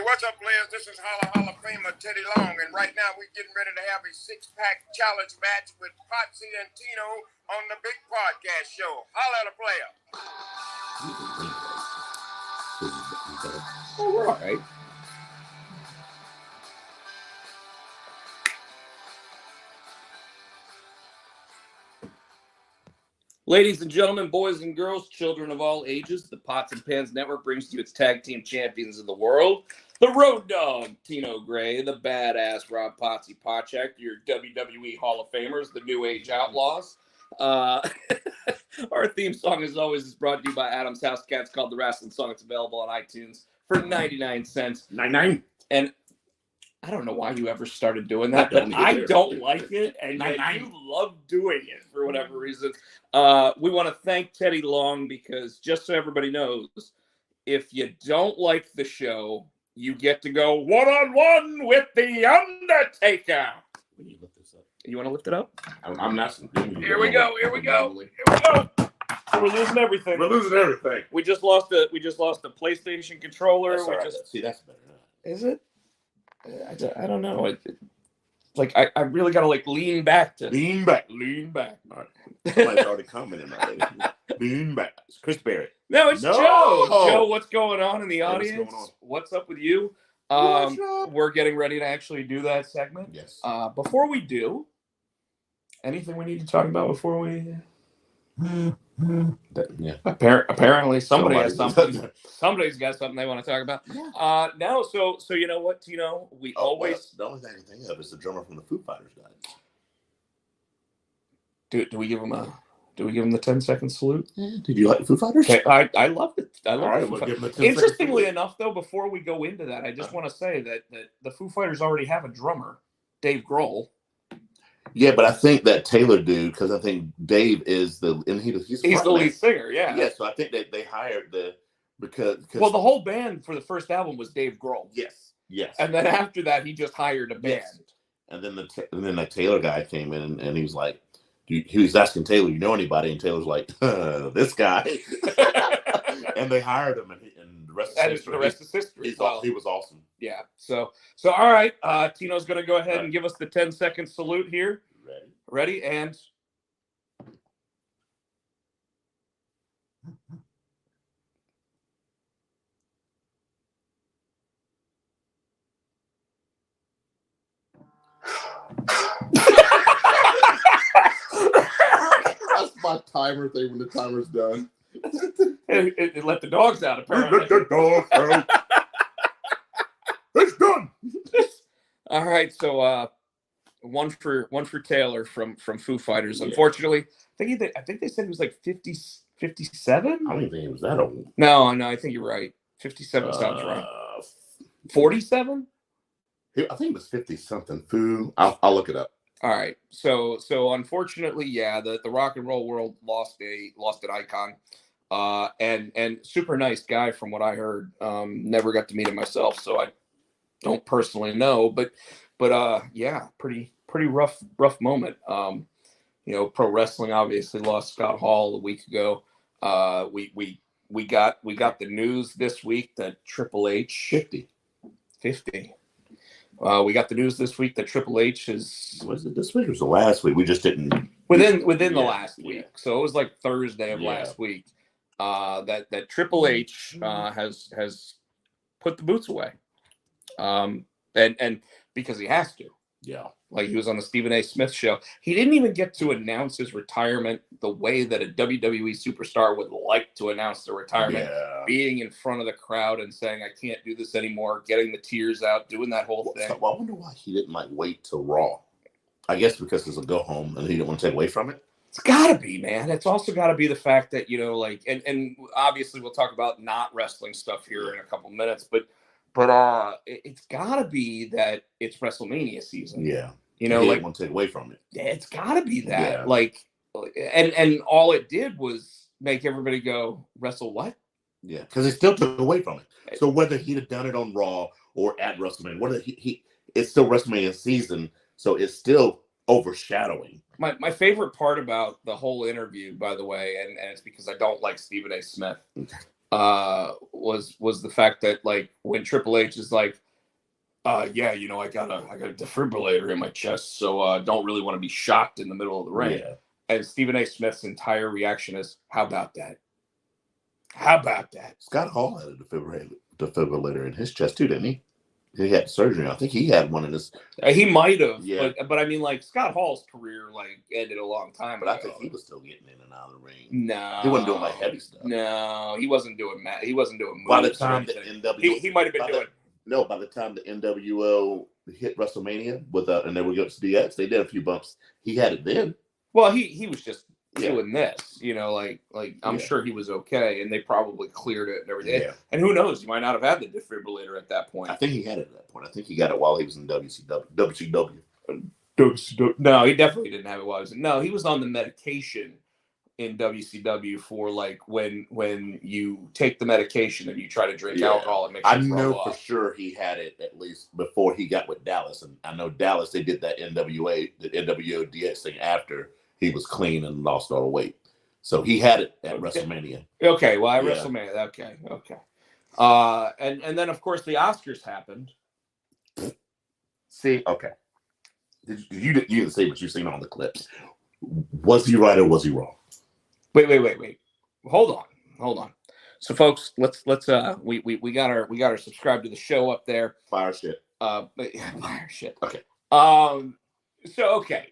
what's up, players? This is Hall of Famer Teddy Long, and right now we're getting ready to have a six-pack challenge match with Potsy and Tino on the big podcast show. Holla at a player. Oh, we're all right. Ladies and gentlemen, boys and girls, children of all ages, the Pots and Pans Network brings to you its tag team champions of the world, the Road Dogg, Tino Gray, the badass Rob Potsy Pochak, your WWE Hall of Famers, the New Age Outlaws. Our theme song, as always, is brought to you by Adam's House Cats, called The Wrestling Song. It's available on iTunes for 99 cents. 99. And I don't know why you ever started doing that, but I don't like it, and you love doing it for whatever reason. We want to thank Teddy Long because, just so everybody knows, if you don't like the show, you get to go one-on-one with The Undertaker. We need to lift this up. You want to lift it up? I'm not. Here we go. We're losing everything. We just lost a PlayStation controller. See, that's better. Is it? I don't know. Like I really gotta lean back. Lean back. All right. Somebody's already commenting already. Lean back. It's Chris Barrett. No, it's Joe. Joe, what's going on in the audience? What's going on? What's up with you? We're getting ready to actually do that segment. Yes. Before we do, anything we need to talk about before we? Yeah. Apparently, somebody has something. Somebody's got something they want to talk about. Yeah. No. So you know what, Tino? We always. The only thing I can think of is the drummer from the Foo Fighters guy. Do we give him a? Do we give him the 10-second salute? Yeah. Did you like the Foo Fighters? Okay, I loved it. I loved it. Interestingly enough, though, before we go into that, I just want to say that the Foo Fighters already have a drummer, Dave Grohl. Yeah, but I think that Taylor dude, because I think Dave is he's the lead singer. Yeah. Yeah, so I think that they hired because the whole band for the first album was Dave Grohl. Yes. And then after that, he just hired a band. Yes. And then the Taylor guy came in and he was like, he was asking Taylor, you know anybody? And Taylor's like, this guy. And they hired him, and the rest is history. He was awesome. Yeah. So all right. Tino's going to go ahead and give us the 10-second salute here. Ready? And. That's my timer thing when the timer's done. It let the dogs out, apparently. Let the dogs out. It's done. All right, so one for Taylor from Foo Fighters. Unfortunately, I think they said he was like 50, 57. I don't even think he was that old. No, I think you're right. 57 sounds right. 47? I think it was 50 something. Foo. I'll look it up. All right. So unfortunately, yeah, the rock and roll world lost an icon. And super nice guy from what I heard. Never got to meet him myself, so I don't personally know, but yeah, pretty rough moment. Pro wrestling obviously lost Scott Hall a week ago. We got the news this week that Triple H 50. We got the news this week that Triple H was it this week or was it last week? We just didn't within the last week. So it was like Thursday of last week. That Triple H has put the boots away. And because he has to. Yeah. Like he was on the Stephen A. Smith show. He didn't even get to announce his retirement the way that a WWE superstar would like to announce their retirement. Yeah. Being in front of the crowd and saying, I can't do this anymore, getting the tears out, doing that whole thing. So, I wonder why he didn't wait till Raw. I guess because it's a go home and he didn't want to take away from it. It's gotta be, man. It's also gotta be the fact that, and obviously we'll talk about not wrestling stuff here in a couple minutes, but it's gotta be that it's WrestleMania season. Yeah. He want to take away from it. Yeah, it's gotta be that. Yeah. And all it did was make everybody go, wrestle what? Yeah, because he still took away from it. So whether he'd have done it on Raw or at WrestleMania, it's still WrestleMania season, so it's still overshadowing. My favorite part about the whole interview, by the way, and it's because I don't like Stephen A. Smith. was the fact that like when Triple H is like, yeah, you know, I got a defibrillator in my chest, so don't really want to be shocked in the middle of the ring. Yeah. And Stephen A. Smith's entire reaction is, "How about that? How about that?" Scott Hall had a defibrillator in his chest too, didn't he? He had surgery. I think he had one in his. He might have, Yeah. but I mean, like Scott Hall's career like ended a long time ago. But I think he was still getting in and out of the ring. No, he wasn't doing like heavy stuff. No, he wasn't doing that. He wasn't doing moves. By the time the NWO, he might have been doing. No, by the time the NWO hit WrestleMania with and they were against DX, they did a few bumps. He had it then. Well, he was just doing this, you know, like I'm sure he was okay, and they probably cleared it and everything. Yeah. And who knows, he might not have had the defibrillator at that point. I think he had it at that point. I think he got it while he was in WCW. No, he definitely didn't have it while he was in. No, he was on the medication in WCW for like when you take the medication and you try to drink alcohol, it makes you throw know up. For sure he had it at least before he got with Dallas, and I know Dallas they did that NWO DX thing after he was clean and lost all the weight, so he had it at WrestleMania. Okay, well at WrestleMania, okay. And then of course the Oscars happened. See, okay, you didn't say what you seen on the clips. Was he right or was he wrong? Wait. Hold on. So folks, let's we got our subscribe to the show up there. Fire shit. Fire shit. Okay. So okay.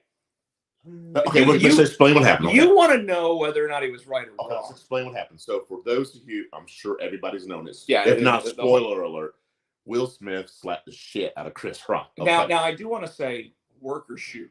Okay, let's explain what happened. You want to know whether or not he was right or wrong. Let's explain what happened. So for those of you, I'm sure everybody's known this. Yeah. If not, spoiler alert, Will Smith slapped the shit out of Chris Rock. Now I do want to say work or shoot.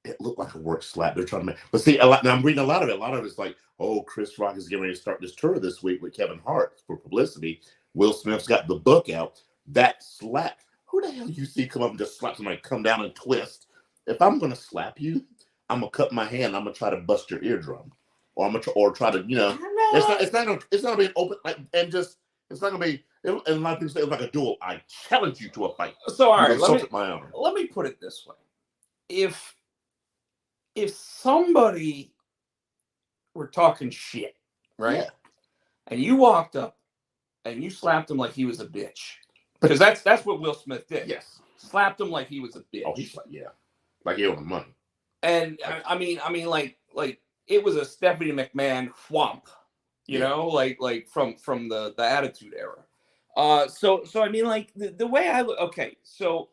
It looked like a work slap. They're trying to make, but see, now I'm reading a lot of it. A lot of it's like, oh, Chris Rock is getting ready to start this tour this week with Kevin Hart for publicity. Will Smith's got the book out. That slap. Who the hell you see come up and just slap somebody, come down and twist? If I'm gonna slap you, I'm gonna cut my hand. I'm gonna try to bust your eardrum, or I'm gonna try to, you know, it's not gonna be an open like and just it's not gonna be. And a lot of people say it's like a duel. I challenge you to a fight. So all right, let me put it this way: if somebody were talking shit, right? Yeah. And you walked up and you slapped him like he was a bitch. Because that's what Will Smith did. Yes. Slapped him like he was a bitch. Oh, like he owed him money. And I mean like it was a Stephanie McMahon whomp, you know, like from the Attitude Era. So I mean like the way I look, okay, so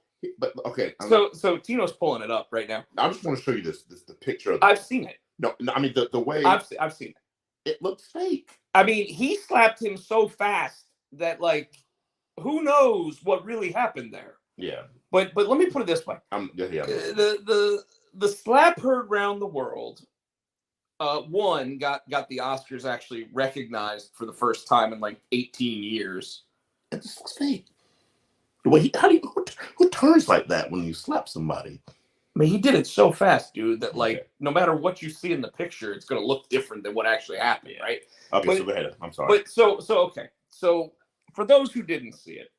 So Tino's pulling it up right now. I just want to show you the picture of I've seen it. No, I mean the way I've seen it. It looks fake. I mean, he slapped him so fast that like who knows what really happened there. Yeah. But let me put it this way. The slap heard round the world. One got the Oscars actually recognized for the first time in like 18 years. It just looks fake. Who turns like that when you slap somebody? I mean, he did it so fast, dude, that like no matter what you see in the picture, it's going to look different than what actually happened, right? Okay, so go ahead. I'm sorry. But okay. So for those who didn't see it,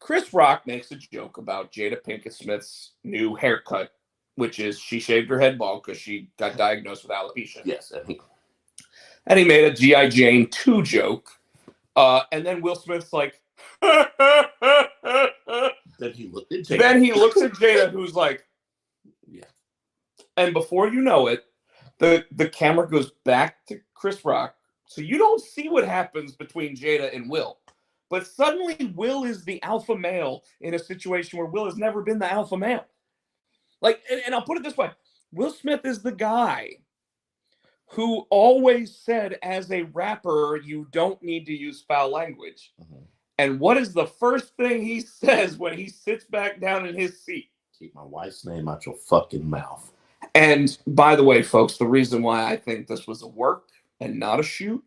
Chris Rock makes a joke about Jada Pinkett Smith's new haircut, which is she shaved her head bald because she got diagnosed with alopecia. Yes, and he made a G.I. Jane 2 joke, and then Will Smith's like. Then he looks at Jada, who's like, yeah. And before you know it, the camera goes back to Chris Rock, so you don't see what happens between Jada and Will. But suddenly, Will is the alpha male in a situation where Will has never been the alpha male. Like, and I'll put it this way: Will Smith is the guy who always said, as a rapper, you don't need to use foul language. Mm-hmm. And what is the first thing he says when he sits back down in his seat? Keep my wife's name out your fucking mouth. And by the way, folks, the reason why I think this was a work and not a shoot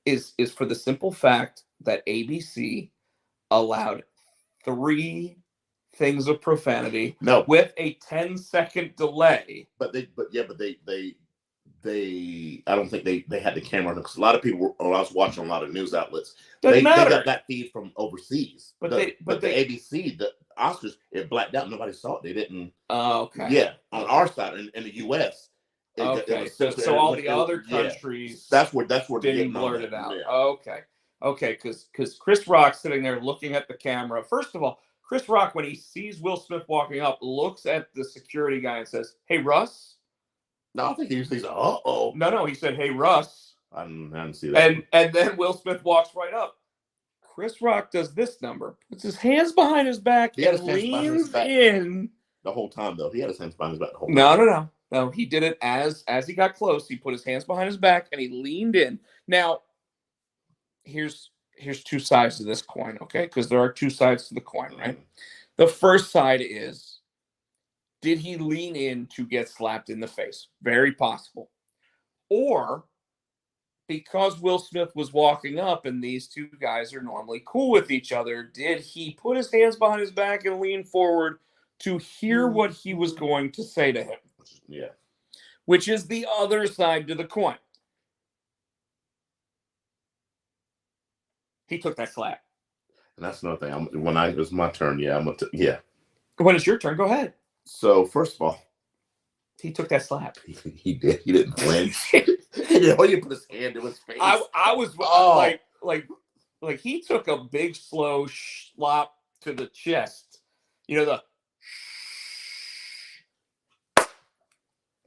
is for the simple fact that ABC allowed 3 things of profanity with a 10-second delay. But they I don't think they had the camera because a lot of people I was watching a lot of news outlets. They got that feed from overseas. But the ABC, the Oscars, it blacked out. Nobody saw it. They didn't. Oh, okay. Yeah, on our side in the US. Okay. So all the other countries that's where didn't blurt it out. Yeah. Okay. Okay, because Chris Rock's sitting there looking at the camera. First of all, Chris Rock, when he sees Will Smith walking up, looks at the security guy and says, "Hey, Russ." No, I think he said, "Uh-oh." No, he said, "Hey, Russ." I didn't see that. And then Will Smith walks right up. Chris Rock does this number, puts his hands behind his back and leans in. The whole time, though. He had his hands behind his back the whole time. No. He did it as he got close. He put his hands behind his back and he leaned in. Now, here's two sides to this coin, okay? Because there are two sides to the coin, right? The first side is, did he lean in to get slapped in the face? Very possible. Or, because Will Smith was walking up and these two guys are normally cool with each other, did he put his hands behind his back and lean forward to hear what he was going to say to him? Yeah. Which is the other side to the coin. He took that slap. And that's another thing. When it was my turn, yeah. When it's your turn, go ahead. So, first of all, he took that slap. He did. He didn't flinch. He didn't put his hand in his face. I was like he took a big slow slap to the chest. You know,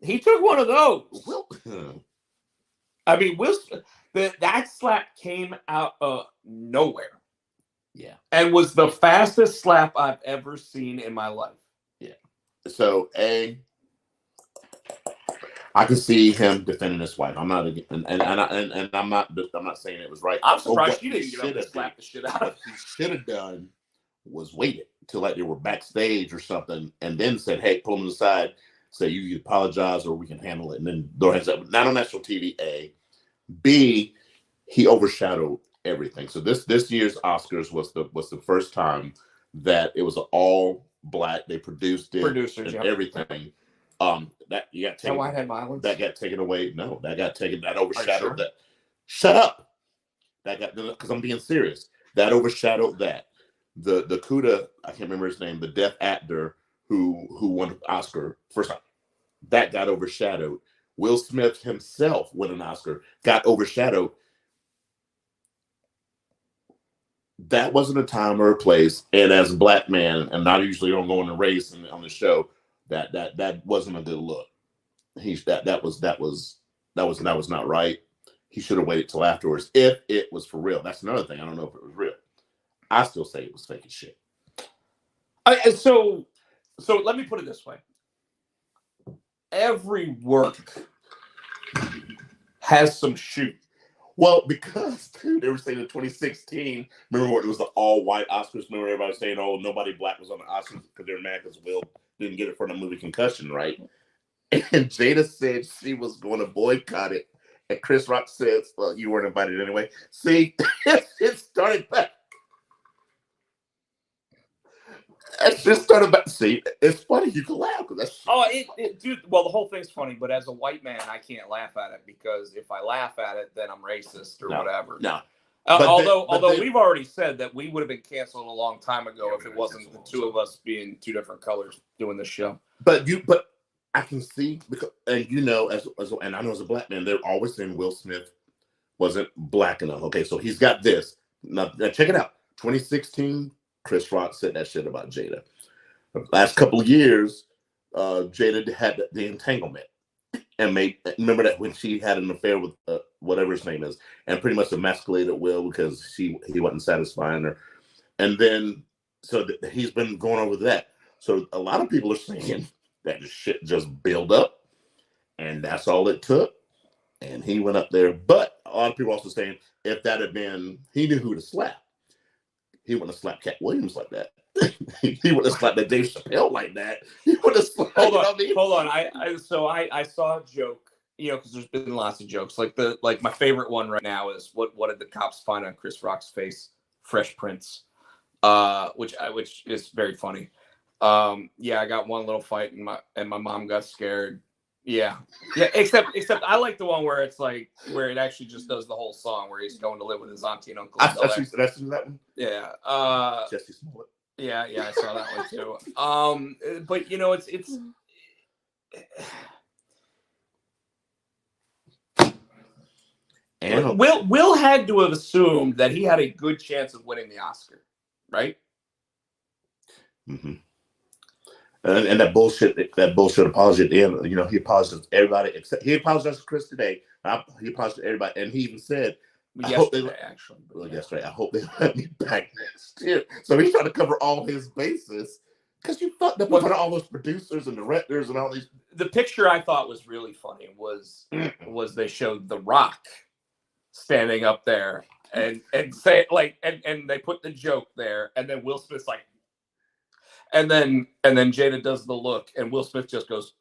he took one of those. I mean, that slap came out of nowhere. Yeah. And was the fastest slap I've ever seen in my life. Yeah. So, I can see him defending his wife. I'm not, and I'm not saying it was right. I'm surprised she didn't get up and slap the shit out of him. What he should have done was waited till like they were backstage or something, and then said, "Hey, pull them aside. Say you apologize, or we can handle it." And then throw hands up. Not on national TV. A, B, he overshadowed everything. So this year's Oscars was the first time that it was all black. They produced it, producers, and everything. That you got taken. Whitehead violence. That got taken away. No, that got taken. That overshadowed that. Shut up. That got, because I'm being serious. That overshadowed that. The Cuda, I can't remember his name, the deaf actor who won an Oscar first time. That got overshadowed. Will Smith himself won an Oscar, got overshadowed. That wasn't a time or a place. And as a black man, and not usually don't go in a race on the show, that wasn't a good look. That was not right. He should have waited till afterwards if it was for real. That's another thing. I don't know if it was real. I still say it was fake as shit. So let me put it this way. Every work has some shoot. Well, because they were saying in 2016, remember what it was, the all-white Oscars? Remember everybody was saying, "Oh, nobody black was on the Oscars because they're mad because Will didn't get it for the movie Concussion," right? And Jada said she was going to boycott it. And Chris Rock says, "Well, you weren't invited anyway." See, it started back. It just started back. See, it's funny. You can laugh because that's. Dude. Well, the whole thing's funny, but as a white man, I can't laugh at it because if I laugh at it, then I'm racist or whatever. No. Although we've already said that we would have been canceled a long time ago if it wasn't the two of us being two different colors doing the show. But I can see, because, and and I know as a black man, they're always saying Will Smith wasn't black enough. Okay, so he's got this. Now check it out. 2016, Chris Rock said that shit about Jada. The last couple of years, Jada had the entanglement. And remember that when she had an affair with whatever his name is, and pretty much emasculated Will because he wasn't satisfying her. And then, so he's been going over that. So a lot of people are saying that the shit just built up, and that's all it took. And he went up there. But a lot of people also saying if that had been, he knew who to slap. He wouldn't have slapped Cat Williams like that. He wouldn't have slapped that Dave Chappelle like that. He would have slapped. Hold on. I saw a joke, because there's been lots of jokes. Like my favorite one right now is what did the cops find on Chris Rock's face? Fresh Prince, which is very funny. I got one little fight and my mom got scared. Yeah. Except I like the one where it's like where it actually just does the whole song where he's going to live with his auntie and uncle. That's that one. Yeah. Jesse Smollett. Yeah, I saw that one too. But it's And Will had to have assumed that he had a good chance of winning the Oscar, right? Mm-hmm. And that bullshit apology at the end. You know, he apologized to everybody except he apologized to Chris today. He apologized to everybody, and he even said, Yesterday, actually. Yesterday, I hope they let me back next year. So he's trying to cover all his bases because you fucked up in front of all those producers and directors and all these. The picture I thought was really funny was they showed The Rock standing up there and say like and they put the joke there, and then Will Smith's like, and then Jada does the look, and Will Smith just goes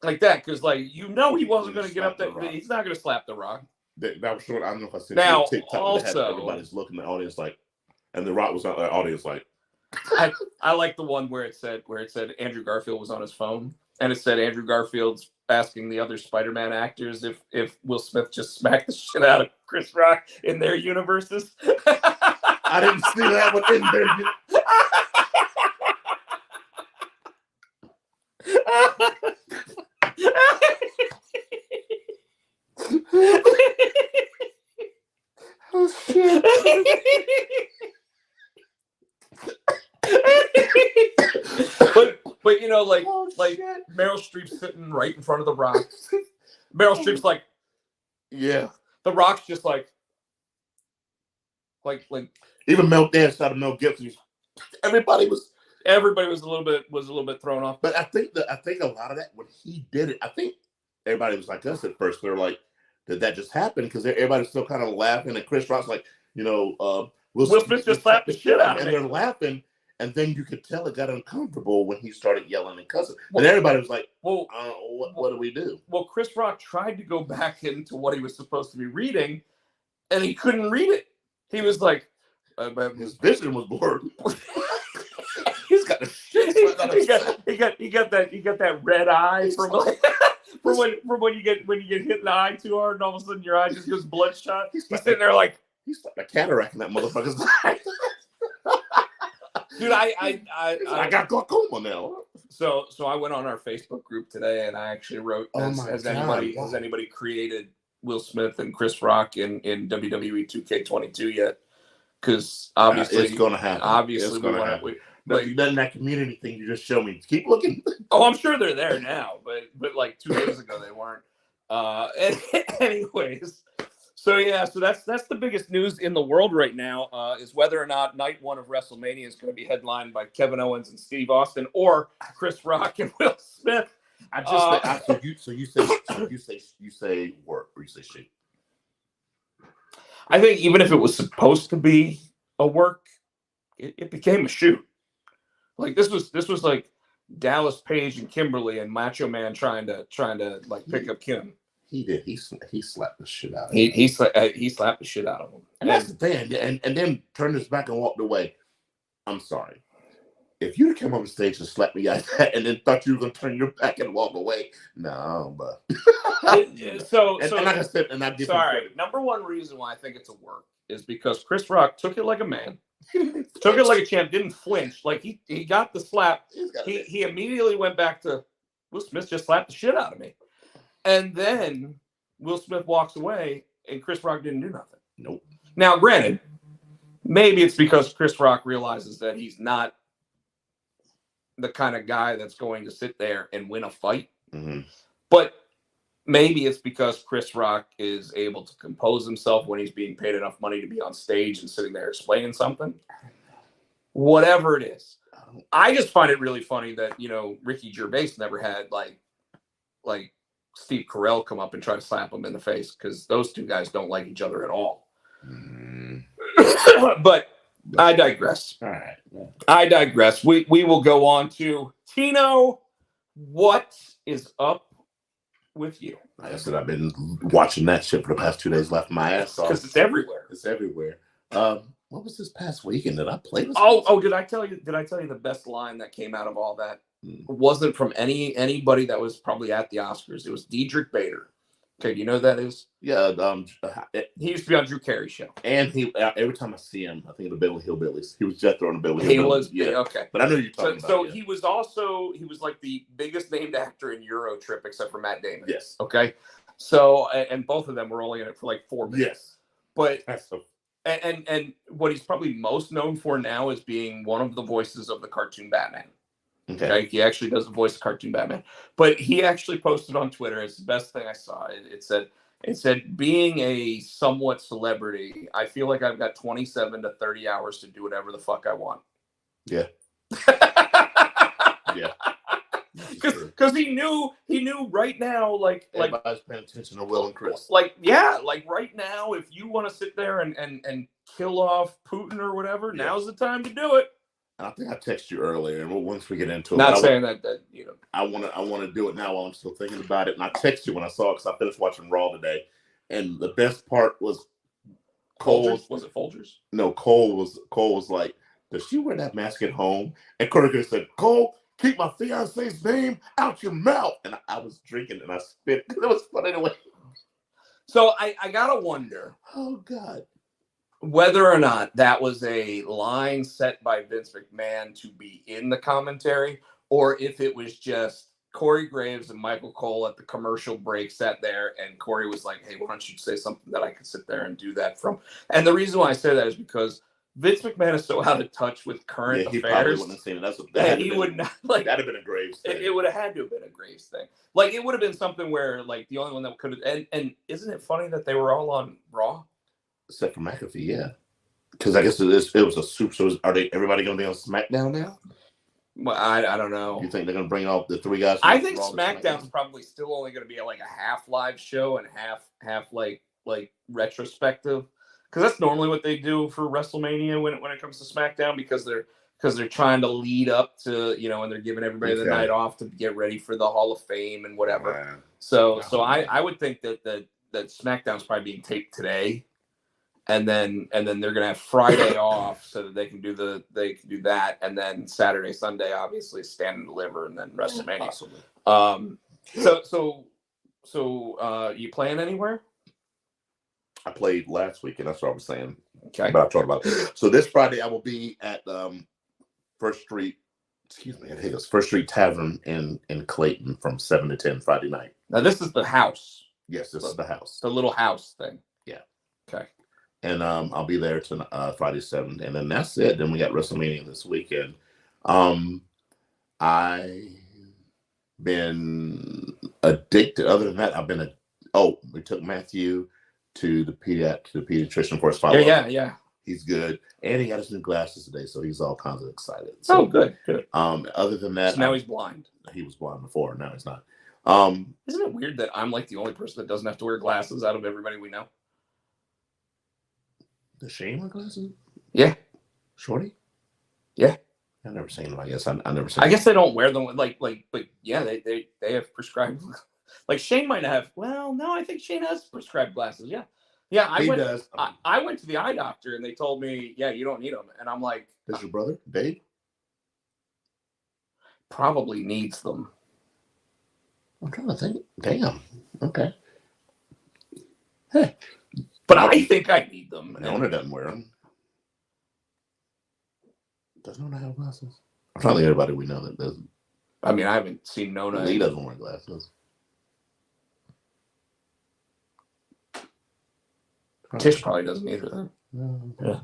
like that because like he wasn't going to get up there. He's not going to slap The Rock. That was short. I don't know if I said now. TikTok, also, everybody's looking at the audience like, and The Rock was on the audience like. I like the one where it said Andrew Garfield was on his phone, and it said Andrew Garfield's asking the other Spider-Man actors if Will Smith just smacked the shit out of Chris Rock in their universes. I didn't see that one in there. Oh shit. but you know, like Meryl Streep's sitting right in front of The Rock. Meryl Streep's like, yeah. The Rock's just like even Mel Gibson out of Mel Gibson. Everybody was a little bit thrown off. But I think a lot of that when he did it, I think everybody was like us at first. They're like, did that just happen? Because everybody's still kind of laughing, and Chris Rock's like, you know, Will Smith just slapped the shit out of me. And they're laughing, and then you could tell it got uncomfortable when he started yelling and cussing. And everybody was like, well, what do we do? Well, Chris Rock tried to go back into what he was supposed to be reading, and he couldn't read it. He was like, his vision was blurred. He's got the shit. He got that red eye from when you get hit in the eye too hard, and all of a sudden your eye just goes bloodshot. He's sitting there like he's starting a cataract in that motherfucker's eye. Dude, I got glaucoma now. So I went on our Facebook group today, and I actually wrote, has anybody created Will Smith and Chris Rock in WWE 2K22 yet? Because obviously it's going to happen. Obviously, we want to. But you've done that community thing. You just show me. Keep looking. Oh, I'm sure they're there now, but like 2 days ago they weren't. Anyways, so that's the biggest news in the world right now is whether or not night one of WrestleMania is going to be headlined by Kevin Owens and Steve Austin or Chris Rock and Will Smith. You say work or you say shit. I think even if it was supposed to be a work, it became a shoot. Like this was like Dallas Page and Kimberly and Macho Man trying to like pick up Kim. He did. He slapped the shit out of him. He slapped the shit out of him. And that's the thing. And then turned his back and walked away. I'm sorry. If you'd come on stage and slap me like that and then thought you were going to turn your back and walk away, no, but. So like I said, and I give sorry. Number one reason why I think it's a work is because Chris Rock took it like a man. Took it like a champ, didn't flinch. Like he got the slap. He immediately went back to Will Smith just slapped the shit out of me. And then Will Smith walks away and Chris Rock didn't do nothing. Nope. Now, granted, maybe it's because Chris Rock realizes that he's not the kind of guy that's going to sit there and win a fight. Mm-hmm. But maybe it's because Chris Rock is able to compose himself when he's being paid enough money to be on stage and sitting there explaining something. Whatever it is. I just find it really funny that, Ricky Gervais never had like Steve Carell come up and try to slap him in the face because those two guys don't like each other at all. Mm-hmm. But I digress. All right. Yeah. I digress. We will go on to Tino. What is up with you? Like I said, I've been watching that shit for the past 2 days, laughing my ass off. Because it's everywhere. It's everywhere. What was this past weekend? Did I play this? Did I tell you the best line that came out of all that? It wasn't from anybody that was probably at the Oscars. It was Diedrich Bader. Okay, do you know who that is? Yeah. He used to be on Drew Carey's show. And he every time I see him, I think of the Beverly Hillbillies. He was Jethro on the Beverly Hillbillies. He was, yeah. Okay. But I know you're talking about. So he was like the biggest named actor in Euro Trip except for Matt Damon. Yes. Okay. So, and both of them were only in it for like 4 minutes. Yes. But That's so. And what he's probably most known for now is being one of the voices of the cartoon Batman. Okay. He actually does the voice of cartoon Batman. But he actually posted on Twitter, it's the best thing I saw. It said, being a somewhat celebrity, I feel like I've got 27 to 30 hours to do whatever the fuck I want. Yeah. Yeah. Because he knew right now, like everybody's paying attention to Will and Chris. Like right now, if you want to sit there and kill off Putin or whatever, now's the time to do it. I think I texted you earlier, and once we get into it, not saying that you know, I want to do it now while I'm still thinking about it. And I texted you when I saw it because I finished watching Raw today, and the best part was Cole. Was it Folgers? No, Cole was like, does she wear that mask at home? And Corey said, Cole, keep my fiance's name out your mouth. And I was drinking and I spit. It was funny the way. So I gotta wonder. Oh God. Whether or not that was a line set by Vince McMahon to be in the commentary, or if it was just Corey Graves and Michael Cole at the commercial break sat there, and Corey was like, "Hey, why don't you say something that I can sit there and do that from?" And the reason why I say that is because Vince McMahon is so out of touch with current affairs. He probably wouldn't have seen it. That'd have been a Graves thing. It would have had to have been a Graves thing. Like, it would have been something where, like, the only one that could have. And isn't it funny that they were all on Raw? Except for McAfee, yeah. Because I guess it was a soup. So are everybody going to be on SmackDown now? Well, I don't know. You think they're going to bring all the three guys? I think SmackDown's probably still only going to be like a half live show and half like retrospective. Because that's normally what they do for WrestleMania when it comes to SmackDown, because they're trying to lead up to, you know, and they're giving everybody the night off to get ready for the Hall of Fame and whatever. Man. So I would think that SmackDown's probably being taped today. And then they're gonna have Friday off so that they can do that, and then Saturday, Sunday, obviously Stand and Deliver, and then WrestleMania. So you playing anywhere? I played last week, and that's what I was saying. Okay, but I talked about it. So this Friday I will be at First Street Tavern in Clayton from 7 to 10 Friday night. Now this is the house. Yes, this is the house. The little house thing. Yeah. Okay. And I'll be there to Friday 7th, and then that's it. Then we got WrestleMania this weekend. I've been addicted. Other than that, we took Matthew to the pediatrician for his follow-up. Yeah. He's good, and he got his new glasses today, so he's all kinds of excited. So, good. Other than that, so now he's blind. He was blind before. Now he's not. Isn't it weird that I'm like the only person that doesn't have to wear glasses out of everybody we know? Does Shane wear glasses? Yeah. Shorty? Yeah. I've never seen them. I guess I never seen them. I guess they don't wear them but yeah, they have prescribed. Like Shane might have. Well, no, I think Shane has prescribed glasses. Yeah. Yeah, I went to the eye doctor and they told me, yeah, you don't need them. And I'm like, does your brother, Dave? Probably needs them. I'm trying to think. Damn. Okay. Hey. But I think I need them. Nona doesn't wear them. Does Nona have glasses? I'm trying to think of everybody we know that doesn't. I mean, I haven't seen Nona. He doesn't wear glasses. Tish probably doesn't either. Yeah.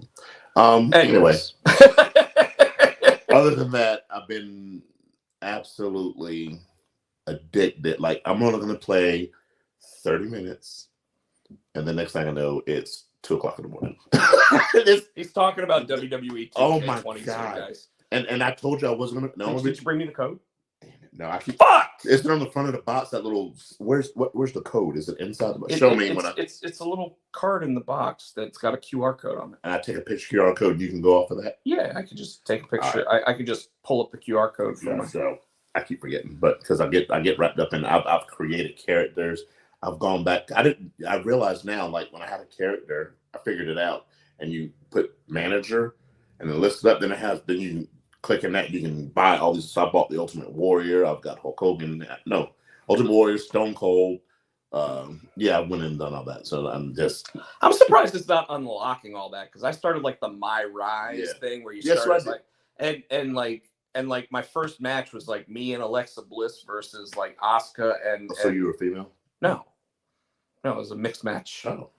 Anyways. Other than that, I've been absolutely addicted. Like, I'm only going to play 30 minutes. And the next thing I know, it's 2:00 in the morning. He's talking about WWE 2K22, oh my God. Guys. And I told you I wasn't going to. Did you bring me the code? Damn it. No, I keep. Fuck! It's on the front of the box, that little. Where's the code? Is it inside the box? Show me when it's a little card in the box that's got a QR code on it. And I take a picture QR code and you can go off of that? Yeah, I could just take a picture. Right. I could just pull up the QR code for myself. I keep forgetting, but because I get wrapped up in I've created characters. I've gone back. I realize now, like when I had a character, I figured it out. And you put manager and then list it up. Then you can click in that. You can buy all these. So I bought the Ultimate Warrior. I've got Hulk Hogan. No, Ultimate Warrior, Stone Cold. Yeah, I went and done all that. So I'm surprised it's not unlocking all that, because I started like the My Rise thing where you start like my first match was like me and Alexa Bliss versus like Asuka and. So you were female? No. No, it was a mixed match. Oh.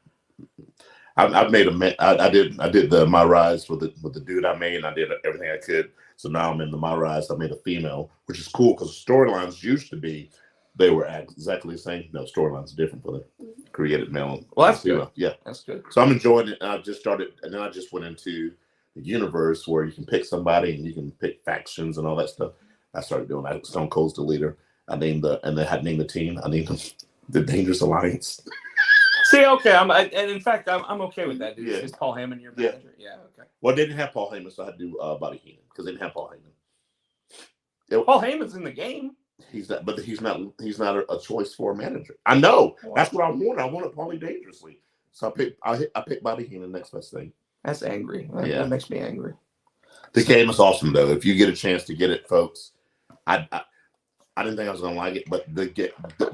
I made I did the My Rise with the dude I made, and I did everything I could. So now I'm in the My Rise. I made a female, which is cool because storylines used to be they were exactly the same. No, storylines are different for the created male. Well, that's female. good. Yeah, that's good. So I'm enjoying it. And I just started, and then I just went into the universe where you can pick somebody and you can pick factions and all that stuff. I started doing that. Stone Cold's the leader. I named the team. I named them the Dangerous Alliance. See, okay, and in fact, I'm okay with that. Yeah. Is Paul Heyman your manager? Yeah, okay. Well, they didn't have Paul Heyman, so I had to do Bobby Heenan because they didn't have Paul Heyman. Paul Heyman's in the game. He's not, but he's not a choice for a manager. I know. That's what I wanted. I wanted Paulie Dangerously. So I picked Bobby Heenan, next best thing. That's angry. That makes me angry. The game is awesome though. If you get a chance to get it, folks, I didn't think I was gonna like it, but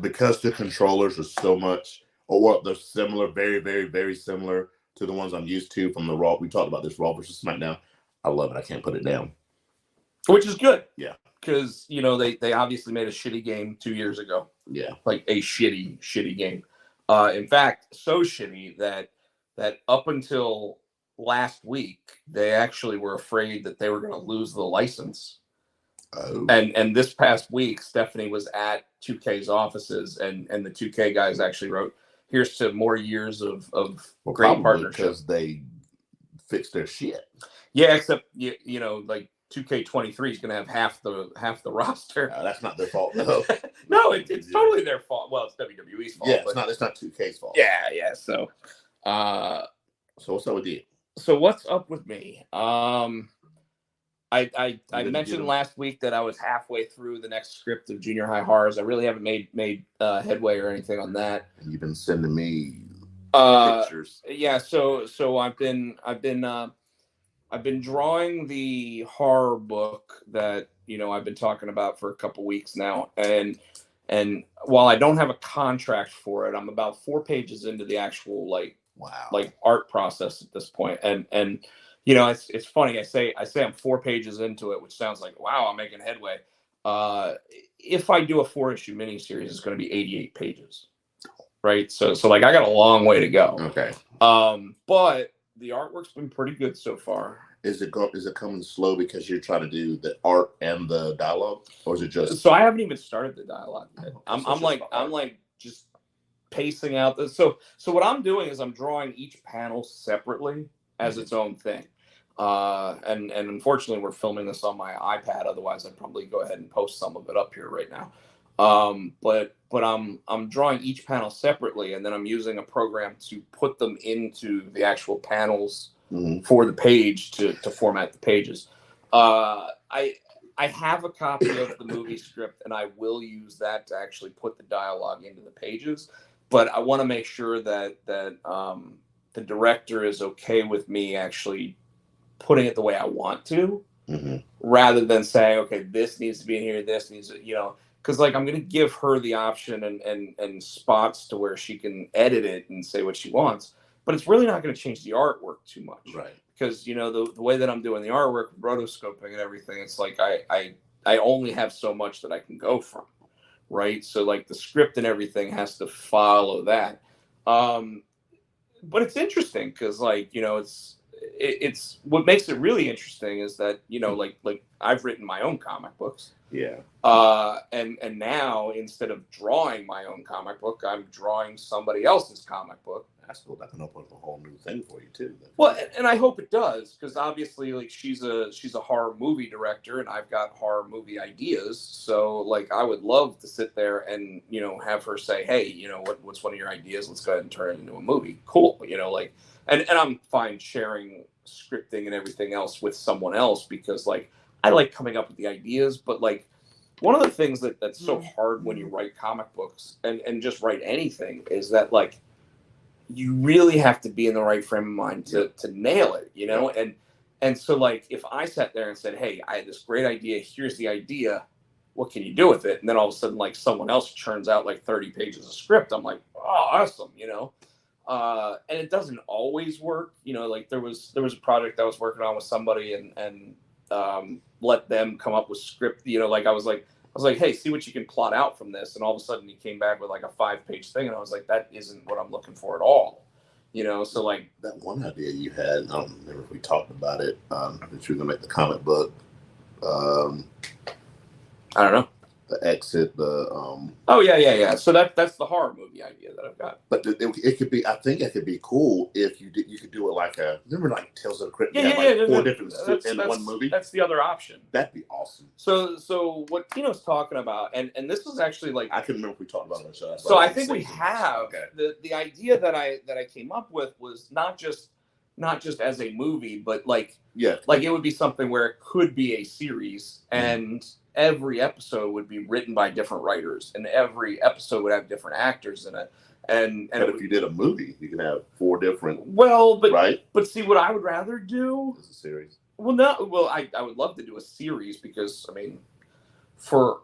because the controllers are so much, they're similar, very, very, very similar to the ones I'm used to from the Raw. We talked about this Raw versus SmackDown. I love it. I can't put it down. Which is good. Yeah. Because they obviously made a shitty game 2 years ago. Yeah. Like a shitty game. In fact, so shitty that up until last week, they actually were afraid that they were going to lose the license. Oh. And this past week, Stephanie was at 2K's offices, and the 2K guys actually wrote, "Here's to more years of great partnership." Because they fixed their shit. Yeah, except you know, like 2K23 is going to have half the roster. That's not their fault, though. No, it's totally their fault. Well, it's WWE's fault. Yeah, it's not 2K's fault. Yeah. So what's up with you? So what's up with me? I mentioned last week that I was halfway through the next script of Junior High Horrors. I really haven't made headway or anything on that. And you've been sending me pictures. Yeah, so I've been drawing the horror book that I've been talking about for a couple weeks now, and while I don't have a contract for it, I'm about 4 pages into the actual art process at this point, and it's funny. I say I'm 4 pages into it, which sounds like, wow, I'm making headway. If I do a 4-issue miniseries, it's going to be 88 pages, right? So I got a long way to go. Okay. But the artwork's been pretty good so far. Is it coming slow because you're trying to do the art and the dialogue, or is it just? So I haven't even started the dialogue yet. I'm like just pacing out this. So what I'm doing is I'm drawing each panel separately as its own thing. And unfortunately we're filming this on my iPad. Otherwise I'd probably go ahead and post some of it up here right now. But I'm drawing each panel separately, and then I'm using a program to put them into the actual panels for the page to format the pages. I have a copy of the movie script, and I will use that to actually put the dialogue into the pages. But I want to make sure that the director is okay with me actually putting it the way I want to, rather than saying, okay, this needs to be in here, this needs to, because I'm going to give her the option and spots to where she can edit it and say what she wants, but it's really not going to change the artwork too much, right? Because the way that I'm doing the artwork, rotoscoping and everything, it's like I only have so much that I can go from, right? So the script and everything has to follow that. But it's interesting because it's what makes it really interesting is that like I've written my own comic books. Yeah. And now instead of drawing my own comic book, I'm drawing somebody else's comic book. That's cool. That can open up a whole new thing for you too. Well, and I hope it does, because obviously she's a horror movie director, and I've got horror movie ideas. So I would love to sit there and have her say, hey, what's one of your ideas? Let's go ahead and turn it into a movie. Cool. And I'm fine sharing scripting and everything else with someone else, because I like coming up with the ideas, but one of the things that's so hard when you write comic books and just write anything is that you really have to be in the right frame of mind to nail it, and so if I sat there and said, hey, I had this great idea, here's the idea, what can you do with it? And then all of a sudden someone else churns out 30 pages of script, I'm like, oh, awesome, and it doesn't always work, there was a project I was working on with somebody and let them come up with script, I was like, was like, hey, see what you can plot out from this. And all of a sudden he came back with like a 5-page thing. And I was like, that isn't what I'm looking for at all. You know, so like that one idea you had, I don't remember if we talked about it, that you were gonna make the comic book. I don't know. The exit, Oh yeah. So that's the horror movie idea that I've got. But it could be. I think it could be cool if you could do it like remember like Tales of the Crypt. Yeah. Four different in one movie. That's the other option. That'd be awesome. So what Tino's talking about, and this is actually like I couldn't remember if we talked about it. So I think we have. Okay. The idea that I came up with was not just as a movie, but like it would be something where it could be a series and every episode would be written by different writers and every episode would have different actors in it. And but if you did a movie, you could have 4 different. But see, what I would rather do is a series. I would love to do a series because I mean, for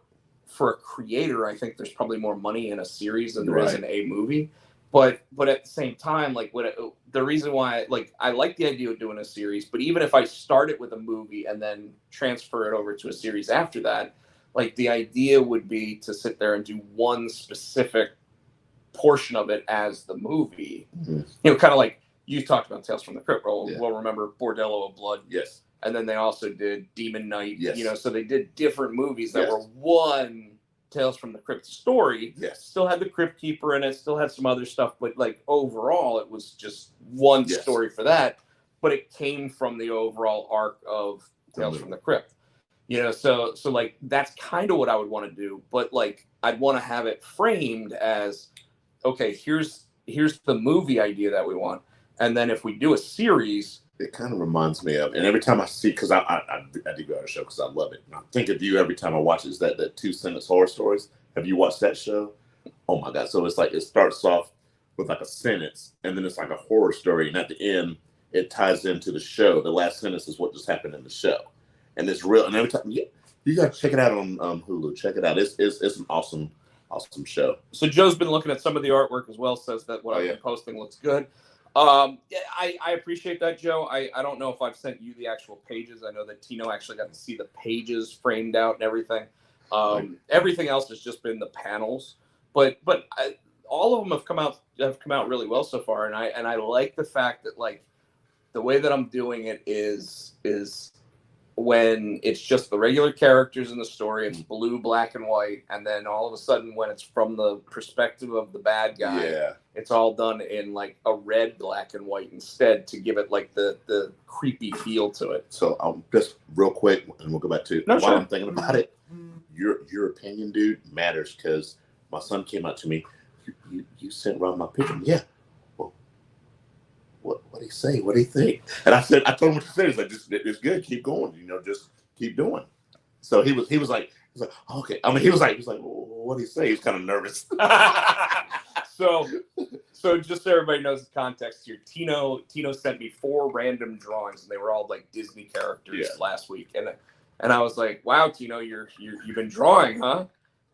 a creator, I think there's probably more money in a series than there is in a movie. But at the same time, like the reason why, like, I like the idea of doing a series, but even if I start it with a movie and then transfer it over to a series after that, like the idea would be to sit there and do one specific portion of it as the movie. Mm-hmm. You know, kind of like you talked about Tales from the Crypt. We'll remember Bordello of Blood. Yes. And then they also did Demon Knight. Yes. You know, so they did different movies that were one Tales from the Crypt story. Yes. Still had the Crypt Keeper in it, still had some other stuff, but like overall it was just one story for that. But it came from the overall arc of Tales from the Crypt. You know, so like that's kind of what I would want to do. But like I'd want to have it framed as, okay, here's the movie idea that we want. And then if we do a series, it kind of reminds me of, and every time I see, because I do go to a show because I love it. And I think of you every time I watch it. Is that 2-sentence horror stories? Have you watched that show? Oh my God. So it's like, it starts off with like a sentence and then it's like a horror story. And at the end, it ties into the show. The last sentence is what just happened in the show. And it's real. And every time, you got to check it out on Hulu. Check it out. It's an awesome show. So Joe's been looking at some of the artwork as well, says that what I've been posting looks good. I appreciate that, Joe. I don't know if I've sent you the actual pages. I know that Tino actually got to see the pages framed out and everything. Everything else has just been the panels, but all of them have come out really well so far. And I like the fact that like the way that I'm doing it is when it's just the regular characters in the story, it's blue, black, and white, and then all of a sudden when it's from the perspective of the bad guy, it's all done in like a red, black, and white instead to give it like the creepy feel to it. So just real quick, and we'll go back to while I'm thinking about it. Your opinion, dude, matters because my son came up to me. You sent Rob my picture. Yeah. What did he say? What do you think? And I told him what to say. He's like, it's good. Keep going. You know, just keep doing. So he was like, okay. I mean, he was like, what did he say? He was kind of nervous. So just so everybody knows the context here, Tino sent me 4 random drawings, and they were all like Disney characters last week, and I was like, wow, Tino, you've been drawing, huh?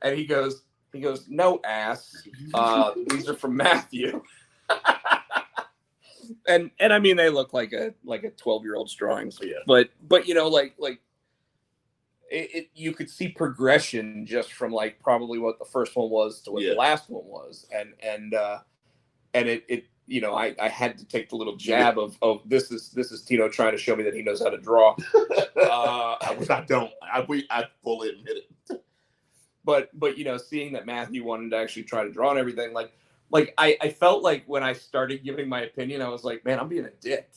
And he goes, no, ass. These are from Matthew. And I mean, they look like a 12-year-old's drawings, but you know, like it you could see progression just from like probably what the first one was to what the last one was, and it you know, I had to take the little jab of this is Tino trying to show me that he knows how to draw, which I don't. I fully admit it. But you know, seeing that Matthew wanted to actually try to draw and everything, like I felt like when I started giving my opinion, I was like, man, I'm being a dick.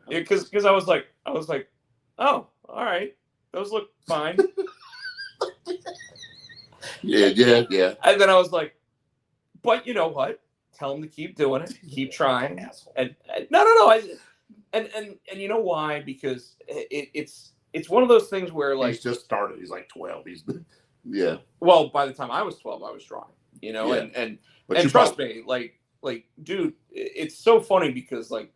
Because I was like, oh, all right, those look fine. Yeah. And then I was like, but you know what? Tell him to keep doing it, keep trying. And no. And you know why? Because it's one of those things where like he's just started. He's like 12. Well, by the time I was 12, I was drawing. You know, and trust me, like, dude, it's so funny because, like,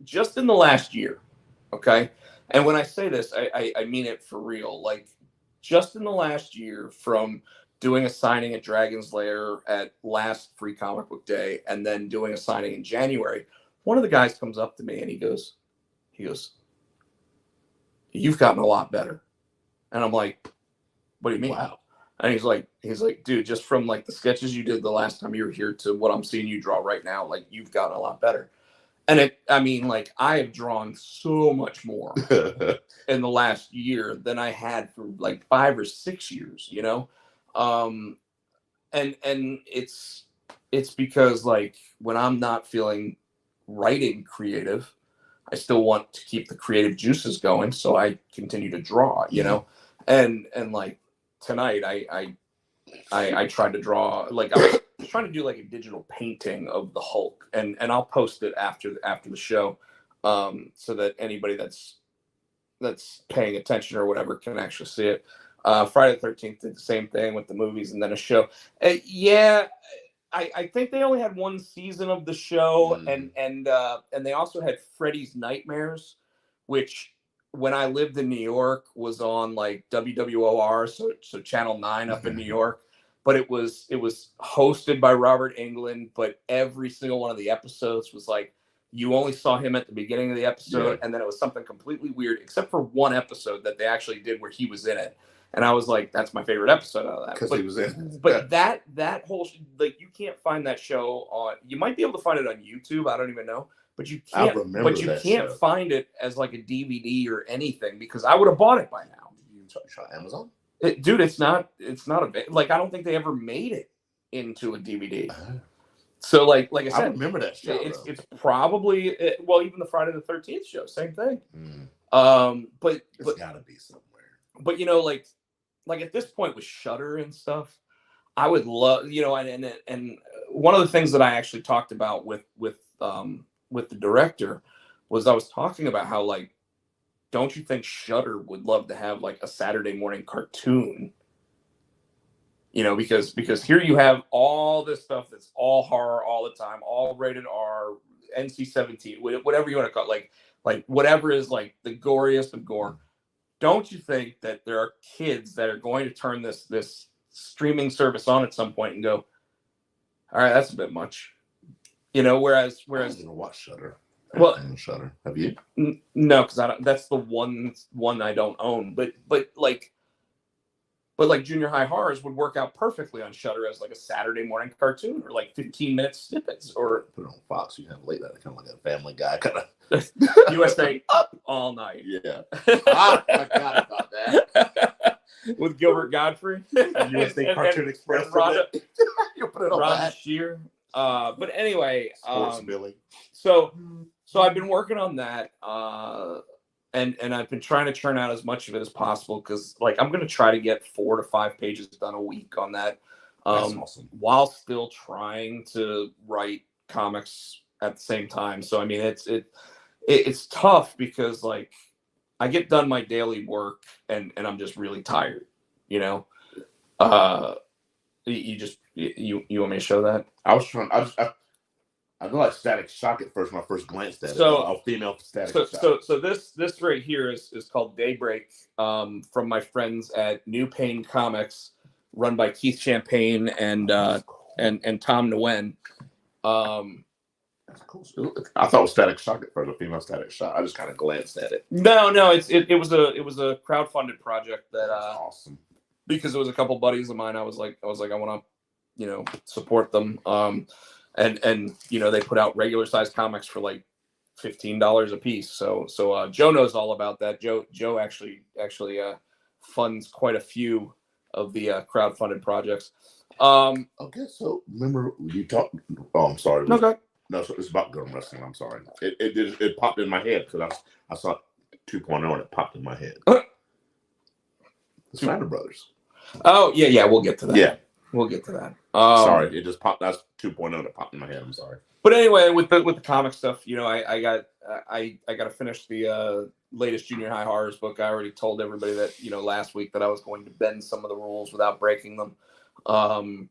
just in the last year, okay? And when I say this, I mean it for real. Like, just in the last year from doing a signing at Dragon's Lair at last Free Comic Book Day and then doing a signing in January, one of the guys comes up to me and he goes, you've gotten a lot better. And I'm like, what do you mean? Wow. And he's like, dude, just from like the sketches you did the last time you were here to what I'm seeing you draw right now, like you've gotten a lot better. And I mean, like I have drawn so much more in the last year than I had for like 5 or 6 years, you know? And it's because like when I'm not feeling writing creative, I still want to keep the creative juices going. So I continue to draw, you know? And like tonight I tried to draw, like I was trying to do like a digital painting of the Hulk, and I'll post it after the show, so that anybody that's paying attention or whatever can actually see it. Friday the 13th did the same thing with the movies and then a show. Yeah, I think they only had one season of the show, and they also had Freddy's Nightmares, which when I lived in New York was on like WWOR, so Channel 9 up in New York. But it was hosted by Robert Englund, but every single one of the episodes was like you only saw him at the beginning of the episode, and then it was something completely weird, except for one episode that they actually did where he was in it. And I was like, that's my favorite episode out of that. Because he was in. But that whole like you can't find that show on. You might be able to find it on YouTube. I don't even know, but you can't. But you can't find it as like a DVD or anything because I would have bought it by now. You try Amazon, dude. It's not a like I don't think they ever made it into a DVD. So like I said, I remember that show. It's probably well even the Friday the 13th show, same thing. But it's gotta be somewhere. But you know like at this point with Shudder and stuff, I would love, you know, and one of the things that I actually talked about with the director was I was talking about how like, don't you think Shudder would love to have like a Saturday morning cartoon? You know, because here you have all this stuff that's all horror all the time, all rated R, NC-17, whatever you want to call it, like whatever is like the goriest of gore. Don't you think that there are kids that are going to turn this streaming service on at some point and go, all right, that's a bit much, you know? Whereas I'm gonna watch Shudder. Well, Shudder. Have you? No, because I don't. That's the one I don't own. But like Junior High Horrors would work out perfectly on Shudder as like a Saturday morning cartoon or like 15-minute snippets or put it on Fox. You have late night, kind of like a Family Guy kind of. USA up all night. Yeah, I forgot about that. With Gilbert Godfrey, USA Cartoon Express. You put it on Ron Shear. But anyway, Billy. So I've been working on that, and I've been trying to churn out as much of it as possible because like I'm gonna try to get 4 to 5 pages done a week on that. That's awesome. While still trying to write comics at the same time. So I mean it's tough because like I get done my daily work and I'm just really tired, you know. You want me to show that? I was trying. I know like Static Shock at first when I first glanced at it. A female Static Shock. So this right here is called Daybreak, from my friends at New Pain Comics, run by Keith Champagne and Tom Nguyen. That's cool. I thought it was Static Shock at first, a female Static Shock. I just kind of glanced at it. No, it was a crowdfunded project that awesome. Because it was a couple buddies of mine. I was like I want to, you know, support them. And you know they put out regular size comics for like $15 a piece. So Joe knows all about that. Joe actually funds quite a few of the crowdfunded projects. Okay, so remember you talked. Oh, I'm sorry. Okay. No, so it's about gun wrestling. I'm sorry. It popped in my head because I saw 2.0 and it popped in my head. The Snyder Brothers. Oh yeah, we'll get to that. Yeah, we'll get to that. Sorry, it just popped. That's 2.0 that popped in my head. I'm sorry. But anyway, with the comic stuff, you know, I got to finish the latest Junior High Horrors book. I already told everybody that, you know, last week that I was going to bend some of the rules without breaking them. So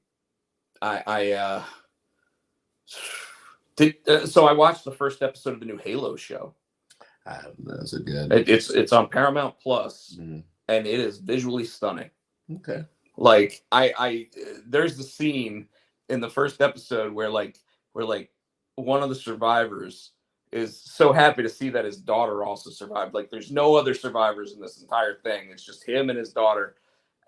I watched the first episode of the new Halo show. That's a good. It's on Paramount Plus, and it is visually stunning. Okay. Like I there's the scene in the first episode where one of the survivors is so happy to see that his daughter also survived. Like there's no other survivors in this entire thing. It's just him and his daughter.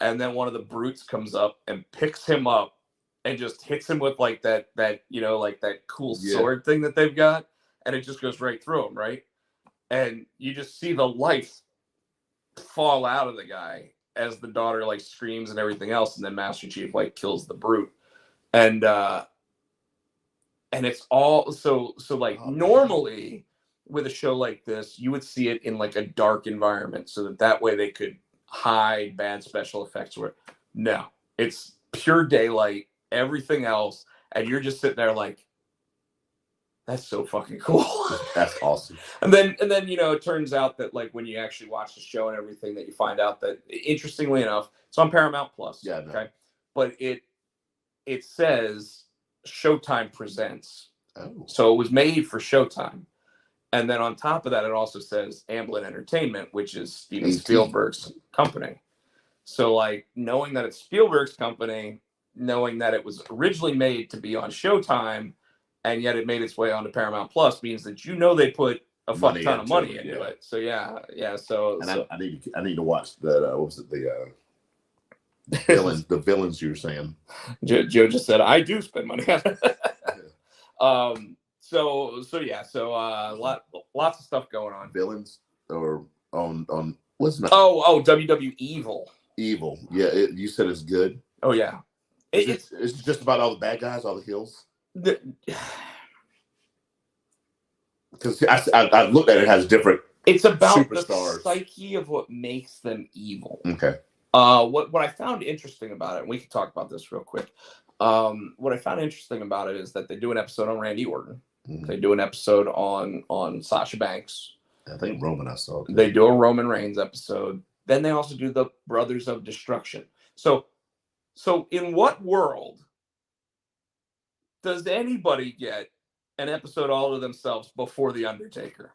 and then one of the brutes comes up and picks him up and just hits him with like that like that cool sword thing that they've got, and it just goes right through him, right? And you just see the life fall out of the guy as the daughter like screams and everything else, and then Master Chief like kills the brute. And it's all so like normally with a show like this, you would see it in like a dark environment so that way they could hide bad special effects. Where no, it's pure daylight, everything else, and you're just sitting there like, that's so fucking cool. That's awesome. And then it turns out that like when you actually watch the show and everything, that you find out that, interestingly enough, it's on Paramount Plus. Yeah, no. Okay, but it says Showtime presents. Oh. So it was made for Showtime. And then on top of that, it also says Amblin Entertainment, which is Steven Spielberg's company. So like knowing that it's Spielberg's company, knowing that it was originally made to be on Showtime, and yet it made its way onto Paramount Plus, means that they put a fuck ton of money into it. So yeah. So, I need to watch that. What was it? The villains you were saying. Joe just said, I do spend money on it. Lots of stuff going on. Villains or on what's not? WW Evil. Evil. Yeah, you said it's good. Oh yeah. It's just about all the bad guys, all the kills. Because I looked at it, has different. It's about superstars. The psyche of what makes them evil. Okay. What I found interesting about it, and we can talk about this real quick. What I found interesting about it is that they do an episode on Randy Orton. Mm-hmm. They do an episode on Sasha Banks. I think Roman I saw. They do a Roman Reigns episode. Then they also do the Brothers of Destruction. So in what world does anybody get an episode all to themselves before The Undertaker?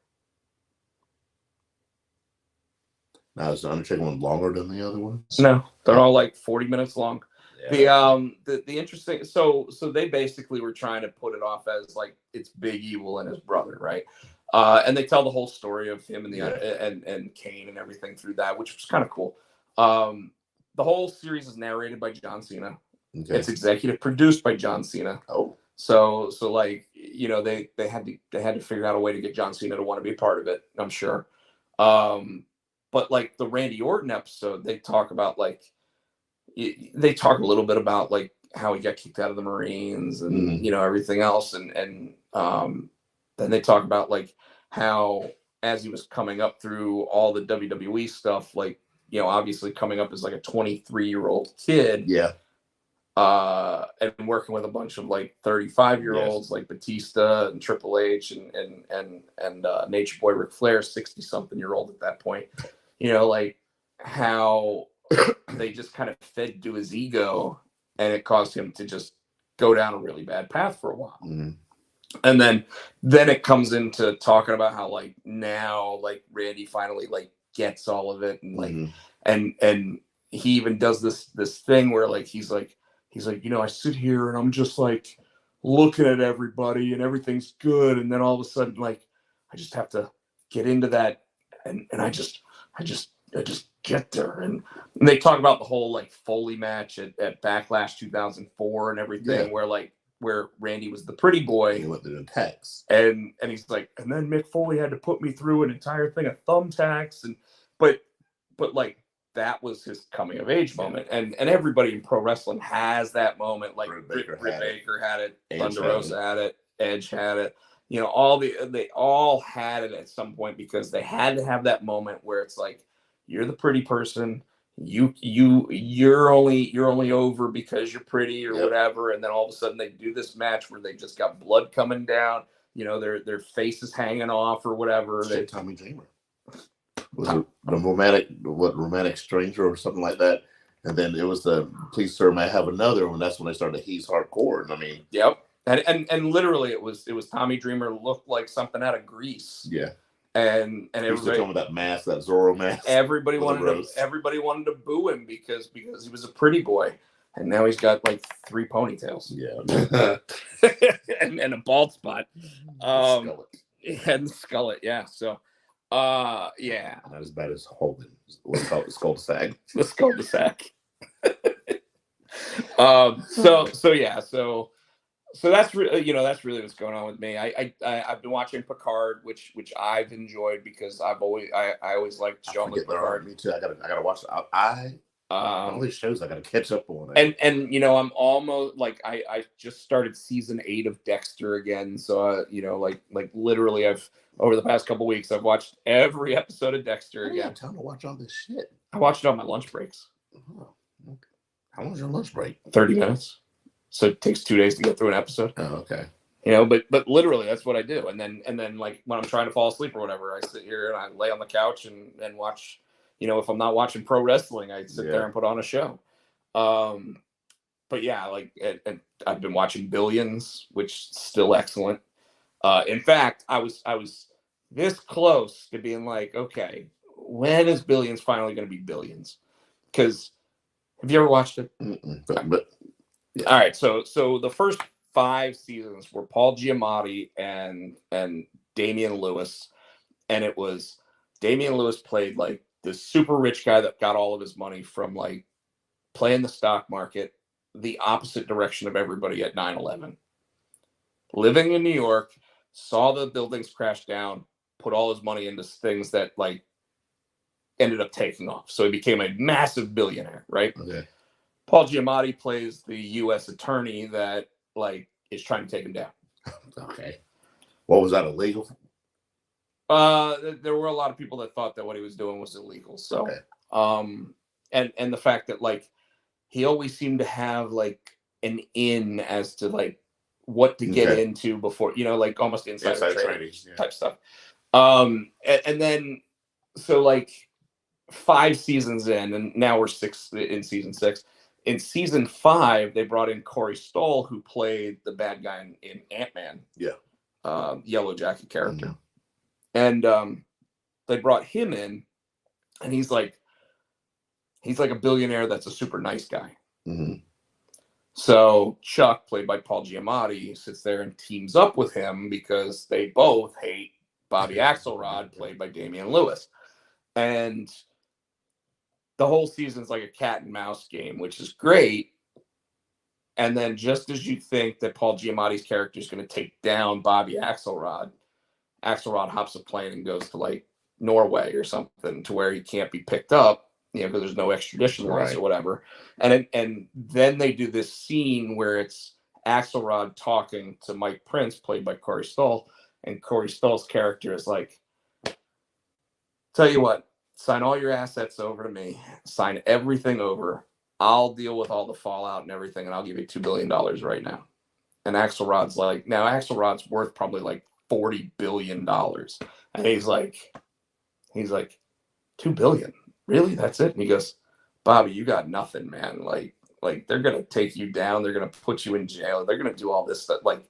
Now, is the Undertaker one longer than the other ones? No, they're all like 40 minutes long. Yeah. The interesting, so they basically were trying to put it off as like it's Big Evil and his brother, right? And they tell the whole story of him and and Kane and everything through that, which was kind of cool. The whole series is narrated by John Cena. Okay. It's executive produced by John Cena. Oh, so like they had to figure out a way to get John Cena to want to be a part of it. I'm sure. But like the Randy Orton episode, they talk about like. They talk a little bit about like how he got kicked out of the Marines and everything else, and then they talk about like how as he was coming up through all the WWE stuff, like obviously coming up as like a 23-year-old kid, and working with a bunch of like 35-year-olds like Batista and Triple H and Nature Boy Ric Flair, 60-something-year-old at that point, like how. They just kind of fed to his ego, and it caused him to just go down a really bad path for a while. Mm-hmm. And then it comes into talking about how like now like Randy finally like gets all of it, and like and he even does this thing where like he's like I sit here and I'm just like looking at everybody and everything's good, and then all of a sudden like I just have to get into that, and I just get there. And they talk about the whole like Foley match at Backlash 2004 and everything, where Randy was the pretty boy. He went through the attacks, and he's like, and then Mick Foley had to put me through an entire thing of thumbtacks, and but like that was his coming of age moment, and everybody in pro wrestling has that moment. Like Britt Baker had it, Thunder Rosa had it, Edge had it. They all had it at some point, because they had to have that moment where it's like, you're the pretty person. You're only over because you're pretty or whatever. And then all of a sudden they do this match where they just got blood coming down. Their faces hanging off or whatever. Tommy Dreamer was the romantic stranger or something like that. And then it was the Please Sir May I Have Another, and that's when they started He's Hardcore. I mean, yep. And literally it was Tommy Dreamer looked like something out of Grease. Yeah. And everybody with that mask, that Zorro mask. Everybody wanted to boo him because he was a pretty boy, and now he's got like 3 ponytails. Yeah, and a bald spot. And the skullet. Yeah. So, not as bad as Hogan. Let's call it the skull-to-sack. The skull-to-sack. So that's that's really what's going on with me. I've been watching Picard, which I've enjoyed because I always liked Jean-Luc Picard. Me too. I gotta watch it. All these shows I gotta catch up on. And I'm almost like I just started season 8 of Dexter again. So like literally I've over the past couple weeks I've watched every episode of Dexter again. Time to watch all this shit. I watched it on my lunch breaks. Oh, okay. How long's your lunch break? 30 minutes. So it takes 2 days to get through an episode. Oh, okay. But literally that's what I do. And then like when I'm trying to fall asleep or whatever, I sit here and I lay on the couch and watch. If I'm not watching pro wrestling, I sit there and put on a show. But yeah, like and I've been watching Billions, which is still excellent. In fact, I was this close to being like, okay, when is Billions finally going to be Billions? Because have you ever watched it? But yeah. All right, so the first 5 seasons were Paul Giamatti and Damian Lewis, and it was Damian Lewis played like this super rich guy that got all of his money from like playing the stock market, the opposite direction of everybody at 9/11. Living in New York, saw the buildings crash down, put all his money into things that like ended up taking off. So he became a massive billionaire, right? Okay. Paul Giamatti plays the U.S. attorney that like is trying to take him down. Okay. What was that, illegal? There were a lot of people that thought that what he was doing was illegal. So, okay. And the fact that like he always seemed to have like an in as to like what to get into before, like almost insider trading type stuff. And then so like 5 seasons in, and now we're in season 6. In season 5, they brought in Corey Stoll, who played the bad guy in Ant-Man. Yeah. Yellow Jacket character. Mm-hmm. And they brought him in, and he's like a billionaire that's a super nice guy. Mm-hmm. So Chuck, played by Paul Giamatti, sits there and teams up with him because they both hate Bobby Axelrod, played by Damian Lewis. And the whole season's like a cat and mouse game, which is great. And then just as you think that Paul Giamatti's character is going to take down Bobby Axelrod hops a plane and goes to like Norway or something to where he can't be picked up, because there's no extradition laws or whatever. And then they do this scene where it's Axelrod talking to Mike Prince, played by Corey Stoll, and Corey Stoll's character is like, tell you what, sign all your assets over to me, sign everything over. I'll deal with all the fallout and everything, and I'll give you $2 billion right now. And Axelrod's like, now Axelrod's worth probably like $40 billion. And he's like, $2 billion? Really? That's it? And he goes, Bobby, you got nothing, man. Like they're going to take you down. They're going to put you in jail. They're going to do all this stuff. Like,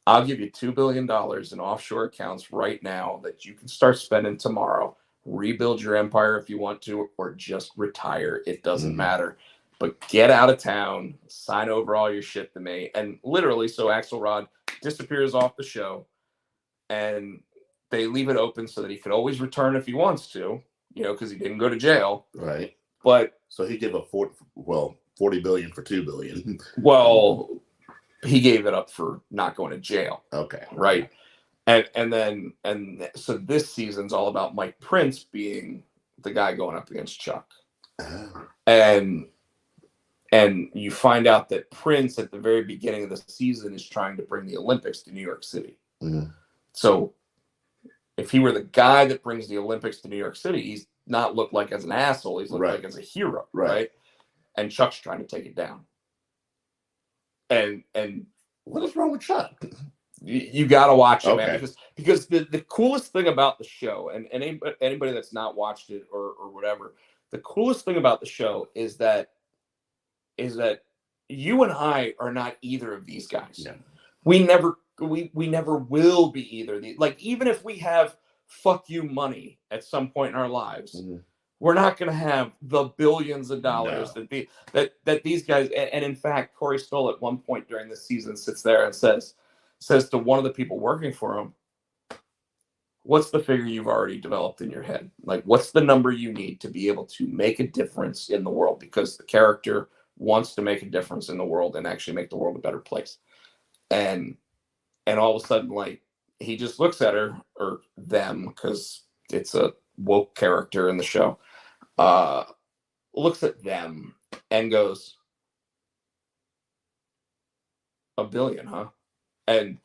I'll give you $2 billion in offshore accounts right now that you can start spending tomorrow. Rebuild your empire if you want to, or just retire. It doesn't matter. But get out of town, sign over all your shit to me. And literally, so Axelrod disappears off the show, and they leave it open so that he could always return if he wants to, because he didn't go to jail. Right. But so he gave up $40 billion for $2 billion. Well, he gave it up for not going to jail. Okay. Right. And so this season's all about Mike Prince being the guy going up against Chuck. And you find out that Prince at the very beginning of the season is trying to bring the Olympics to New York City. Mm-hmm. So if he were the guy that brings the Olympics to New York City, he's not looked like as an asshole. He's looked like as a hero. Right. And Chuck's trying to take it down. And what is wrong with Chuck? You got to watch it, man, because the coolest thing about the show, and anybody that's not watched it or whatever, the coolest thing about the show is that you and I are not either of these guys. Yeah. We never will be either. Like, even if we have fuck you money at some point in our lives, we're not going to have the billions of dollars that these guys. And in fact, Corey Stoll at one point during this season sits there and says to one of the people working for him, what's the figure you've already developed in your head? Like, what's the number you need to be able to make a difference in the world? Because the character wants to make a difference in the world and actually make the world a better place. And all of a sudden, like, he just looks at her, or them, because it's a woke character in the show, looks at them and goes, $1 billion, huh? And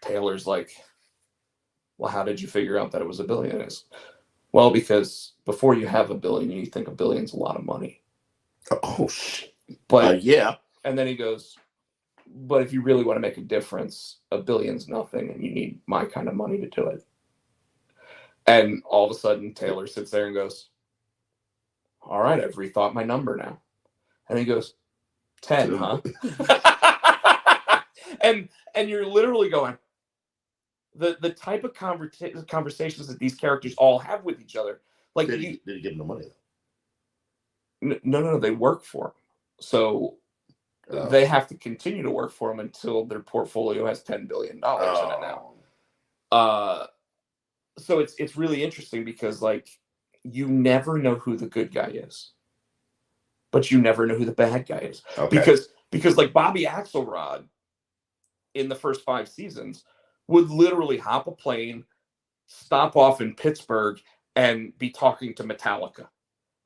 Taylor's like, well, how did you figure out that it was $1 billion? It's, well, because before you have $1 billion, you think $1 billion's a lot of money. Oh, shit. But yeah. And then he goes, but if you really want to make a difference, $1 billion's nothing, and you need my kind of money to do it. And all of a sudden, Taylor sits there and goes, all right, I've rethought my number now. And he goes, 10, huh? and you're literally going, the type of conversations that these characters all have with each other. Like, did he give him the money? No, they work for him. So they have to continue to work for him until their portfolio has $10 billion in it now. So it's really interesting because, like, you never know who the good guy is, but you never know who the bad guy is. Okay. Because like Bobby Axelrod in the first 5 seasons would literally hop a plane, stop off in Pittsburgh, and be talking to Metallica.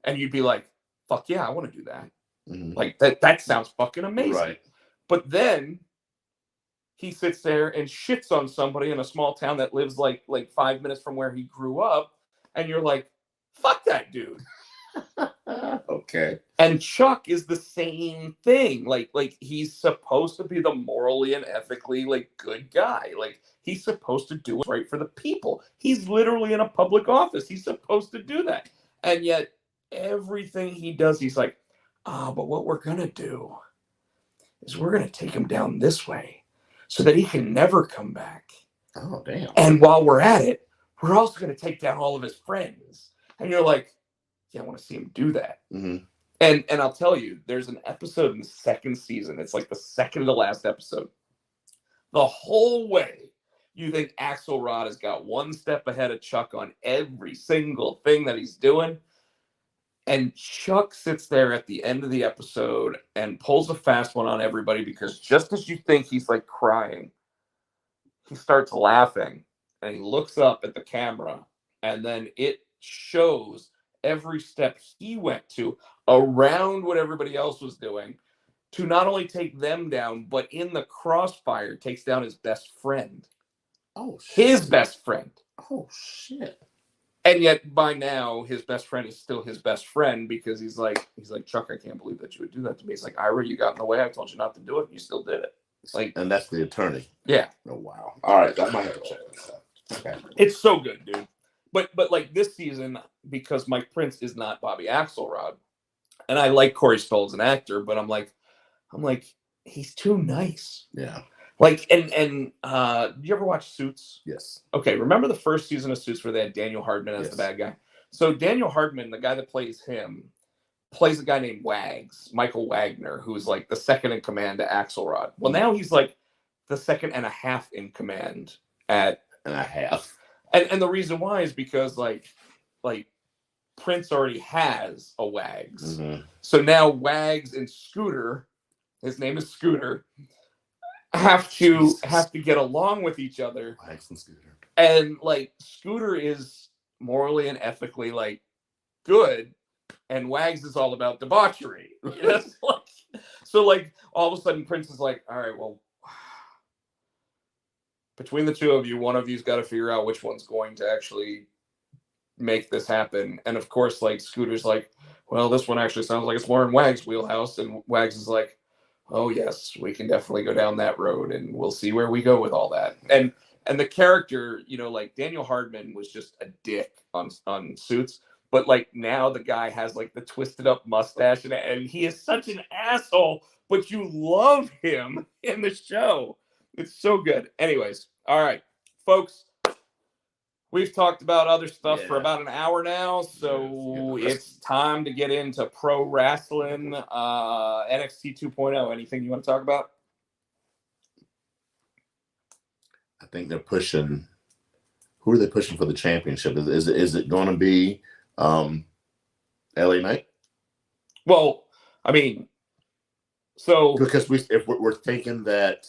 And you'd be like, fuck yeah, I want to do that. Mm-hmm. Like, that sounds fucking amazing. Right. But then he sits there and shits on somebody in a small town that lives like 5 minutes from where he grew up. And you're like, fuck that dude. Okay. And Chuck is the same thing. Like he's supposed to be the morally and ethically, like, good guy. Like, he's supposed to do what's right for the people. He's literally in a public office. He's supposed to do that. And yet everything he does, he's like, but what we're going to do is we're going to take him down this way so that he can never come back. Oh, damn. And while we're at it, we're also going to take down all of his friends. And you're like, yeah, I want to see him do that. Mm-hmm. And I'll tell you, there's an episode in the 2nd season. It's like the second to last episode. The whole way, you think Axelrod has got one step ahead of Chuck on every single thing that he's doing. And Chuck sits there at the end of the episode and pulls a fast one on everybody, because just as you think he's like crying, he starts laughing and he looks up at the camera, and then it shows every step he went to around what everybody else was doing to not only take them down, but in the crossfire takes down his best friend. Oh, shit. His best friend. Oh, shit. And yet by now his best friend is still his best friend, because he's like, Chuck, I can't believe that you would do that to me. He's like, Ira, you got in the way. I told you not to do it, and you still did it. Like, and that's the attorney. Yeah. Oh, wow. All right, I might have to check this out. Okay. It's so good, dude. But like this season, because Mike Prince is not Bobby Axelrod, and I like Corey Stoll as an actor, but I'm like, he's too nice. Yeah. Like, and do you ever watch Suits? Yes. Okay, remember the first season of Suits where they had Daniel Hardman as the bad guy? So Daniel Hardman, the guy that plays him, plays a guy named Wags, Michael Wagner, who's like the second in command to Axelrod. Well, now he's like the second and a half in command at... And a half. And the reason why is because like Prince already has a Wags. Mm-hmm. So now Wags and Scooter, his name is Scooter, have to get along with each other. Wags and Scooter. And like Scooter is morally and ethically like good, and Wags is all about debauchery. You know? So like all of a sudden Prince is like, all right, well, between the two of you, one of you's got to figure out which one's going to actually make this happen. And of course, like Scooter's like, well, this one actually sounds like it's more in Wags' wheelhouse. And Wags is like, oh yes, we can definitely go down that road, and we'll see where we go with all that. And the character, you know, like Daniel Hardman was just a dick on Suits, but like now the guy has like the twisted up mustache, and he is such an asshole, but you love him in the show. It's so good. Anyways, all right, folks, we've talked about other stuff for about an hour now, so it's time to get into pro wrestling, NXT 2.0. Anything you want to talk about? I think they're pushing. Who are they pushing for the championship? Is it going to be LA Knight? Well, I mean, so because if we're thinking that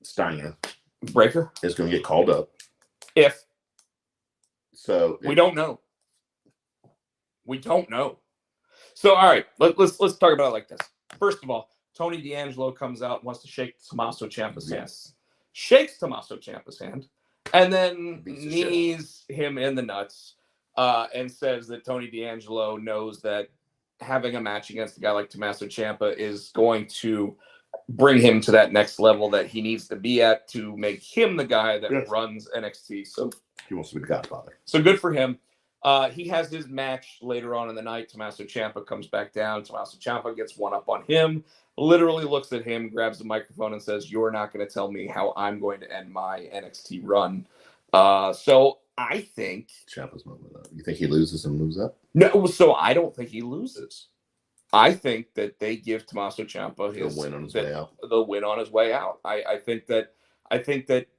Steiner Breaker is going to get called up, we don't know. We don't know. So all right, let's talk about it like this. First of all, Tony D'Angelo comes out and wants to shake Tommaso Ciampa's hand. Shakes Tommaso Ciampa's hand, and then knees him in the nuts, and says that Tony D'Angelo knows that having a match against a guy like Tommaso Ciampa is going to bring him to that next level that he needs to be at to make him the guy that runs NXT. So he wants to be the Godfather. So good for him. He has his match later on in the night. Tommaso Ciampa comes back down. Tommaso Ciampa gets one up on him, literally looks at him, grabs the microphone and says, "You're not going to tell me how I'm going to end my NXT run." So I think Ciampa's moving up. You think he loses and moves up? No, so I don't think he loses. I think that they give Tommaso Ciampa the win on his way out. The win on his way out. I think that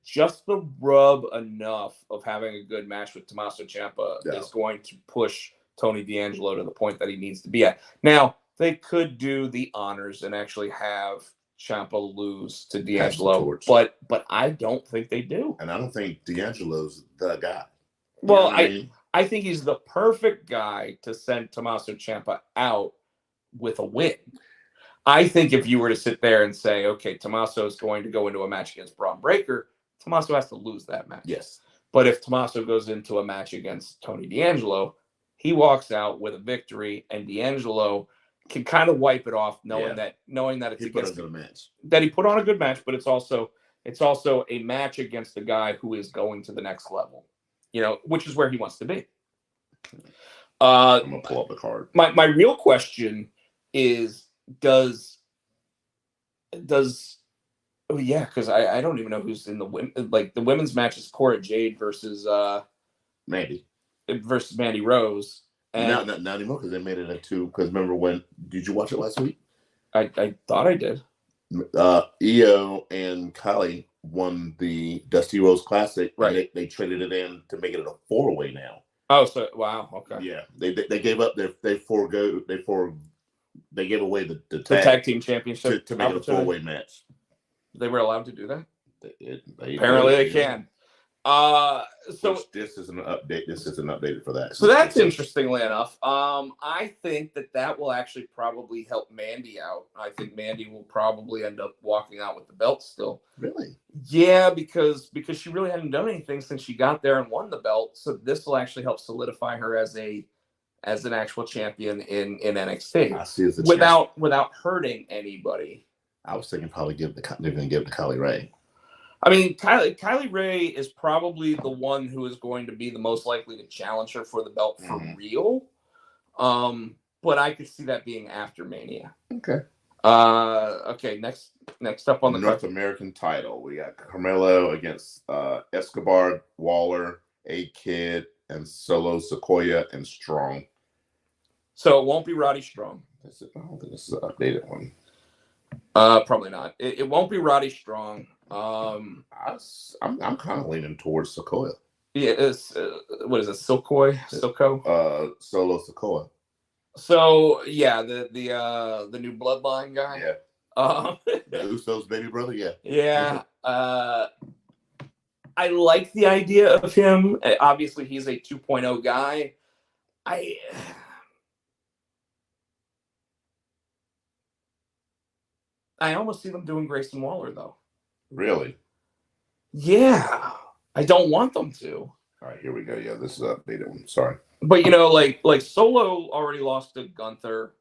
just the rub enough of having a good match with Tommaso Ciampa is going to push Tony D'Angelo to the point that he needs to be at. Now, they could do the honors and actually have Ciampa lose to D'Angelo, but I don't think they do. And I don't think D'Angelo's the guy. Well, I think he's the perfect guy to send Tommaso Ciampa out with a win. I think if you were to sit there and say, okay, Tommaso is going to go into a match against Braun Breaker, Tommaso has to lose that match. Yes. But if Tommaso goes into a match against Tony D'Angelo, he walks out with a victory, and D'Angelo can kind of wipe it off, knowing that it's against a match. That he put on a good match, but it's also a match against a guy who is going to the next level, which is where he wants to be. I'm gonna pull up the card. My real question is, does because I don't even know who's in the women's match is Cora Jade versus Mandy Rose. And not anymore because they made it a 2. Because remember did you watch it last week? I thought I did. Io and Kylie won the Dusty Rose Classic. Right. And they traded it in to make it a 4-way now. Oh, so wow, okay. Yeah, they gave up they gave away the tag team championship to make it a 4-way match. They were allowed to do that. Apparently they can. This is an update. This isn't updated for that. So that's interestingly enough. I think that will actually probably help Mandy out. I think Mandy will probably end up walking out with the belt still. Really? Yeah, because she really hadn't done anything since she got there and won the belt. So this will actually help solidify her as an actual champion in NXT. I see without hurting anybody. I was thinking probably they're going to give it to Kylie Ray. I mean, Kylie Ray is probably the one who is going to be the most likely to challenge her for the belt for real. But I could see that being after Mania. Okay. Okay. Next up on the North American title, we got Carmelo against Escobar, Waller, A-Kid, and Solo Sikoa and Strong. So it won't be Roddy Strong. I don't think this is an updated one. Probably not. It won't be Roddy Strong. I'm kind of leaning towards Sikoa. Yeah, it's what is it? Solo Sikoa. So yeah, the new Bloodline guy. Yeah. The Usos' baby brother. Yeah. Yeah. I like the idea of him. Obviously, he's a 2.0 guy. I almost see them doing Grayson Waller though. Really? Yeah. I don't want them to. All right, here we go. Yeah, this is an updated one. Sorry. But like Solo already lost to Gunther.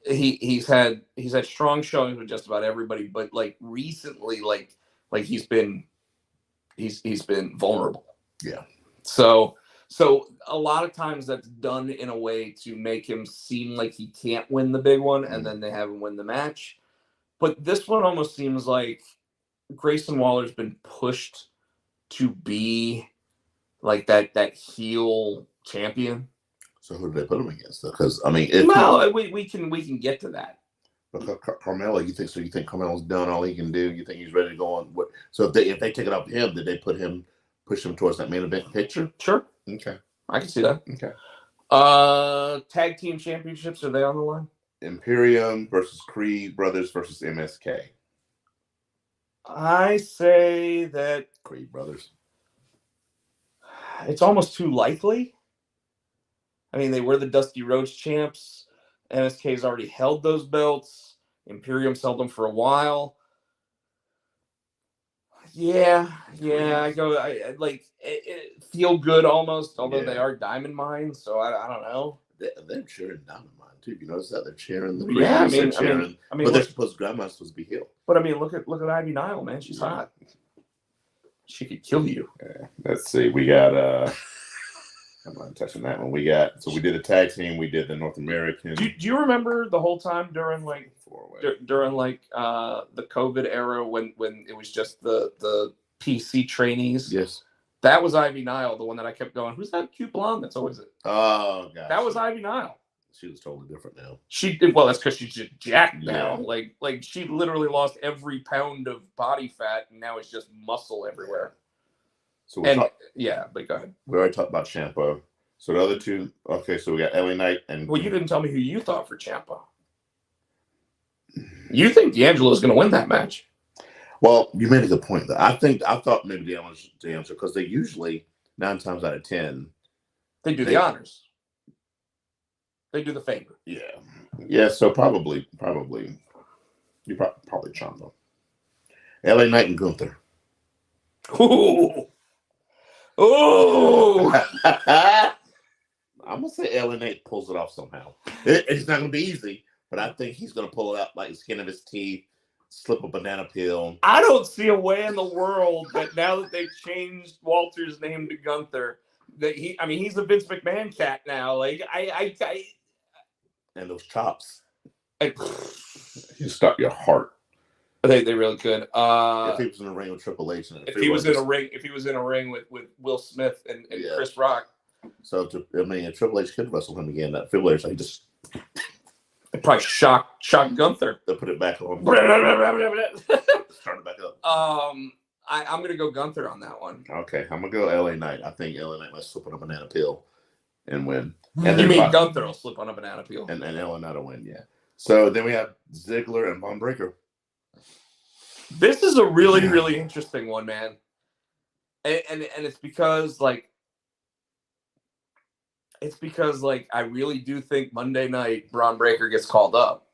He's had strong showings with just about everybody, but like recently, like he's been vulnerable. Yeah. So a lot of times that's done in a way to make him seem like he can't win the big one, and then they have him win the match. But this one almost seems like Grayson Waller's been pushed to be like that heel champion. So who do they put him against? Because I mean, we can get to that. But Carmelo, you think Carmelo's done all he can do? You think he's ready to go on? So if they take it up him, did they push him towards that main event picture? Sure. Okay. I can see that. Okay. Tag team championships, are they on the line? Imperium versus Creed Brothers versus MSK. I say that Creed Brothers. It's almost too likely. I mean, they were the Dusty Rhodes champs. MSK's already held those belts. Imperium's held them for a while. Yeah, I go. I like it feel good almost, although they are Diamond Mine, so I don't know. They're cheering Diamond Mine too. You notice that they're cheering the Creeds. Yeah, I mean, but they're supposed Grandma's supposed to be healed. But I mean, look at Ivy Nile, man. She's hot. She could kill you. Yeah. Let's see. We got I'm not touching that one. We did the tag team. We did the North American. Do you remember the whole time during the COVID era when it was just the PC trainees? Yes. That was Ivy Nile, the one that I kept going, who's that cute blonde that's always it? Oh, gosh. That was Ivy Nile. She was totally different now. Well, that's because she's just jacked now. Like she literally lost every pound of body fat, and now it's just muscle everywhere. So but go ahead. We already talked about Ciampa. So the other two, okay, so we got LA Knight and... Well, you didn't tell me who you thought for Ciampa. You think D'Angelo's going to win that match? Well, you made a good point, though. I thought maybe D'Angelo, because they usually, 9 times out of 10... They do the honors. They do the favor. Yeah. Yeah, so probably Ciampa. LA Knight and Gunther. Ooh. I'm going to say LA Knight pulls it off somehow. It's not going to be easy, but I think he's going to pull it out like the skin of his teeth, slip a banana peel. I don't see a way in the world that now that they've changed Walter's name to Gunther, that he's a Vince McMahon cat now. Like, I and those chops. You start your heart. They really could. If he was in a ring with Triple H, if he was in a ring with Will Smith and Chris Rock. So if Triple H could wrestle him again, that Triple H, just probably shock Gunther. They'll put it back on. Start it back up. I'm gonna go Gunther on that one. Okay, I'm gonna go LA Knight. I think LA Knight might slip on a banana peel and win. And you mean Gunther will slip on a banana peel? And LA Knight will win, yeah. So then we have Ziggler and Von Breakker. This is a really, really interesting one, man. And it's because I really do think Monday night Braun Breaker gets called up.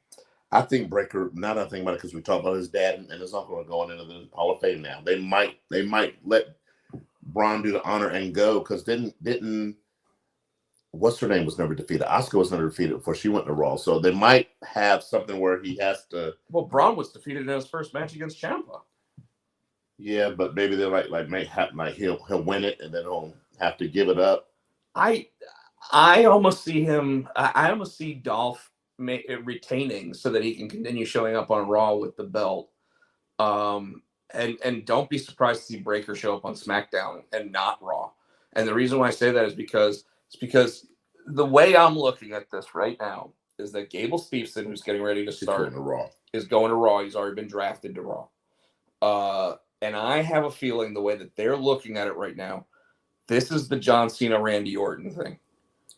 I think Breaker, now that I think about it, because we talked about his dad and his uncle are going into the Hall of Fame now. They might let Braun do the honor and go, because didn't what's her name was never defeated. Asuka was never defeated before she went to Raw. So they might have something where he has to. Well, Braun was defeated in his first match against Ciampa. Yeah, but maybe they're he'll win it and then he'll have to give it up. I almost see him. I almost see Dolph retaining so that he can continue showing up on Raw with the belt. And don't be surprised to see Breaker show up on SmackDown and not Raw. And the reason why I say that is because the way I'm looking at this right now is that Gable Steveson, who's getting ready to start, is going to Raw. He's already been drafted to Raw. And I have a feeling the way that they're looking at it right now, this is the John Cena, Randy Orton thing.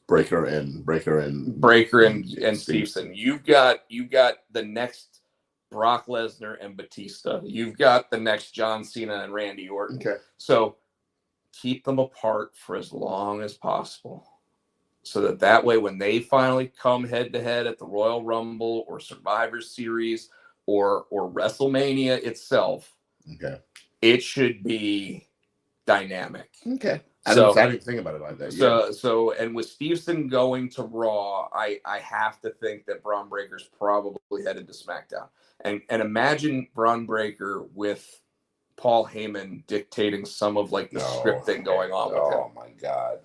Breaker and Steveson. You've got the next Brock Lesnar and Batista. You've got the next John Cena and Randy Orton. Okay. So keep them apart for as long as possible, so that way when they finally come head to head at the Royal Rumble or Survivor Series or WrestleMania itself, it should be dynamic. Okay. I didn't think about it like that. So and with Steveson going to Raw, I have to think that Braun Breaker's probably headed to SmackDown. And imagine Braun Breaker with Paul Heyman dictating some of the scripting going on with him. Oh my God.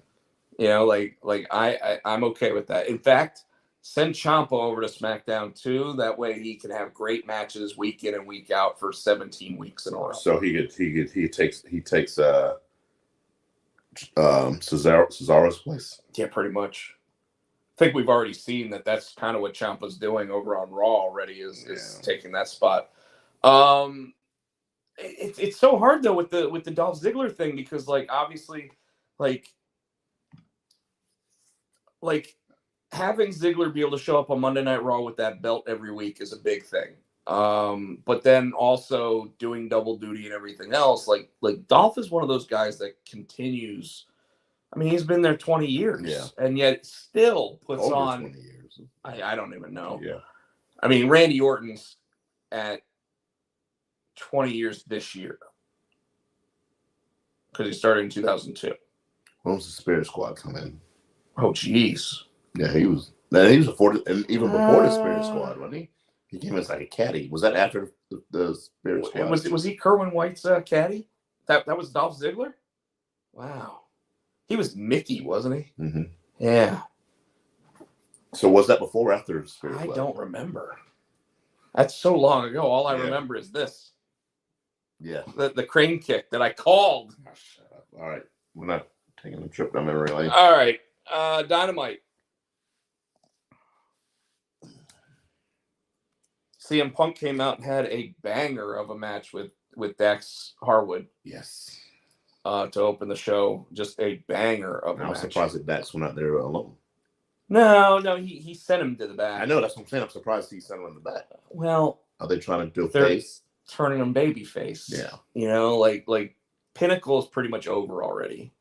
I'm okay with that. In fact, send Ciampa over to SmackDown too. That way he can have great matches week in and week out for 17 weeks in a row. So he takes Cesaro's place. Yeah, pretty much. I think we've already seen that that's kind of what Ciampa's doing over on Raw already is taking that spot. It's so hard though with the Dolph Ziggler thing, because obviously like having Ziggler be able to show up on Monday Night Raw with that belt every week is a big thing. But then also doing double duty and everything else, like Dolph is one of those guys that continues. I mean, he's been there 20 years, and yet still puts Over on 20 years. I don't even know. Yeah. I mean, Randy Orton's at 20 years this year because he started in 2002. When was the Spirit Squad come in? Oh, jeez. Yeah, he was a and even before the Spirit Squad, wasn't he? He came as like a caddy. Was that after the Spirit Squad? Was he Kerwin White's caddy? That was Dolph Ziggler? Wow. He was Mickey, wasn't he? Mm-hmm. Yeah. So was that before or after the Spirit Squad? I don't remember. That's so long ago. All I remember is this. Yeah. The crane kick that I called. Oh, shut up. All right. We're not taking a trip down memory lane. All right. Dynamite. CM Punk came out and had a banger of a match with Dax Harwood. Yes. To open the show. Just a banger of a match. I was surprised that Dax went out there alone. No, he sent him to the back. I know, that's what I'm saying. I'm surprised he sent him in the back. Well, are they trying to do they're face? Turning him baby face. Yeah. You know, like Pinnacle is pretty much over already.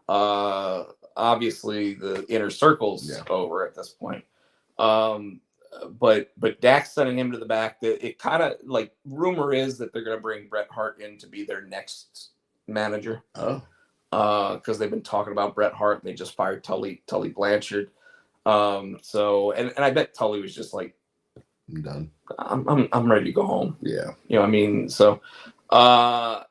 Obviously the inner circle's over at this point. But Dax sending him to the back, it kind of like rumor is that they're gonna bring Bret Hart in to be their next manager. Oh. Because they've been talking about Bret Hart and they just fired Tully Blanchard. So I bet Tully was just like, I'm done. I'm ready to go home. Yeah. You know what I mean? So a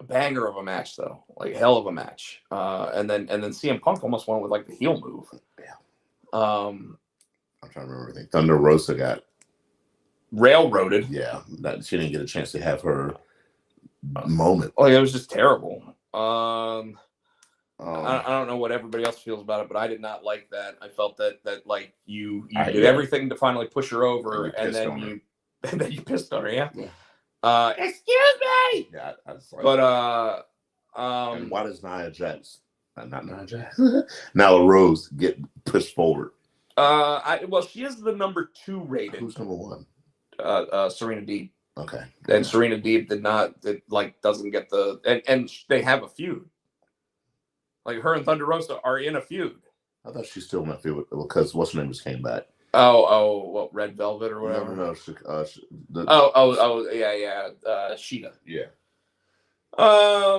banger of a match though. Like hell of a match. And then CM Punk almost went with like the heel move. Yeah. I'm trying to remember everything. Thunder Rosa got railroaded. Yeah. She didn't get a chance to have her moment. Oh, it was just terrible. I don't know what everybody else feels about it, but I did not like that. I felt that like you did everything to finally push her over, and then you pissed on her. Yeah. Excuse me. Yeah, I just like. But and why does Nia Jax, not Nia Jax, Nyla Rose get pushed forward? Well, she is the number 2 rated. Who's number 1? Serena Deeb. Okay. And Serena Deeb doesn't get and they have a feud. Like her and Thunder Rosa are in a feud. I thought she's still in that feud because what's her name just came back. What, Red Velvet or whatever? No. Yeah. Sheeta. Yeah.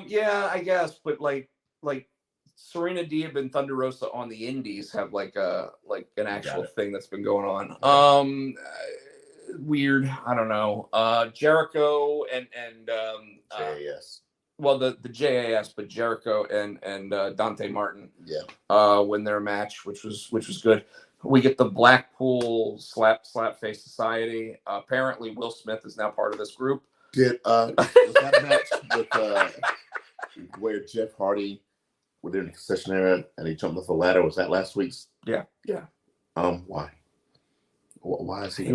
Yeah, I guess, but like Serena Deeb and Thunder Rosa on the Indies have like an actual thing that's been going on. Weird. I don't know. Jericho and JAS. Well, the JAS, but Jericho and Dante Martin. Yeah. Win their match, which was good. We get the Blackpool Slap Face Society. Apparently, Will Smith is now part of this group. Was that match with where Jeff Hardy were in the concessionaire and he jumped off a ladder? Was that last week's? Yeah. Why? Why is he?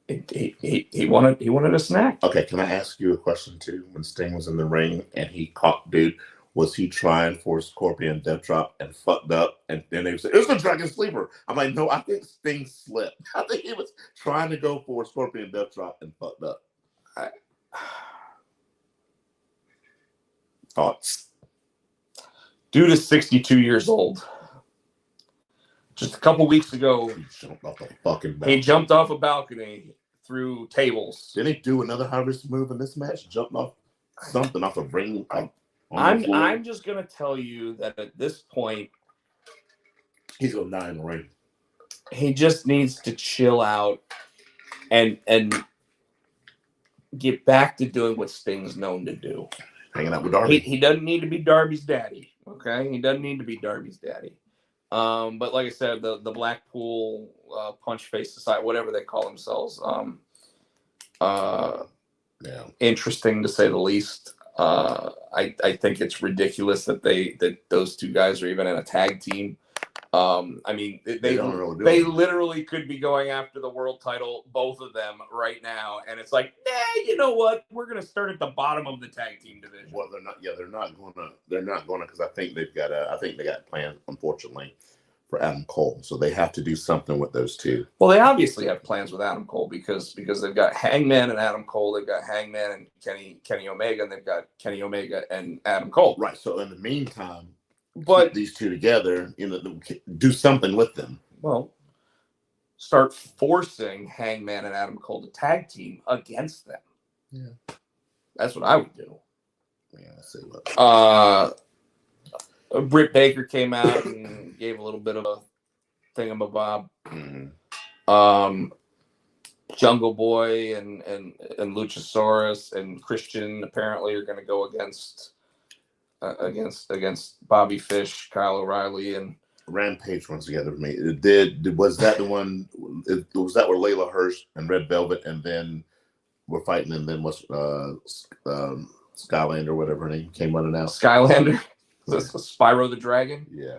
He wanted a snack. Okay, can I ask you a question too? When Sting was in the ring and he caught dude, was he trying for a Scorpion Death Drop and fucked up? And then they said, it's a Dragon Sleeper. I'm like, no, I think Sting slipped. I think he was trying to go for a Scorpion Death Drop and fucked up. Thoughts? Dude is 62 years old. Just a couple weeks ago, he jumped off a fucking balcony. He jumped off a balcony through tables. Did he do another harvest move in this match? Jumped off something off a ring? I'm just gonna tell you that at this point, he's gonna die in the ring. He just needs to chill out and get back to doing what Sting's known to do. Hanging out with Darby. He doesn't need to be Darby's daddy. Okay, he doesn't need to be Darby's daddy. But like I said, the Blackpool Punch Face Society, whatever they call themselves, interesting to say the least. I think it's ridiculous that those two guys are even in a tag team. I mean, they literally could be going after the world title, both of them right now, and it's like, you know what? We're gonna start at the bottom of the tag team division. Well, they're not gonna because I think they got plans, unfortunately, for Adam Cole. So they have to do something with those two. Well, they obviously have plans with Adam Cole because they've got Hangman and Adam Cole, they've got Hangman and Kenny Omega, and they've got Kenny Omega and Adam Cole. Right. So in the meantime, but keep these two together, do something with them. Well, start forcing Hangman and Adam Cole to tag team against them. Yeah. That's what I would do. Yeah, let's see what. Britt Baker came out and gave a little bit of a thingamabob. Mm-hmm. Jungle Boy and Luchasaurus and Christian apparently are going to go against Bobby Fish, Kyle O'Reilly, and Rampage runs together with me. Was that the one? Was that where Layla Hirsch and Red Velvet, and then we're fighting, and then what's Skylander, whatever her name, came running out. Skylander, Spyro the Dragon. Yeah.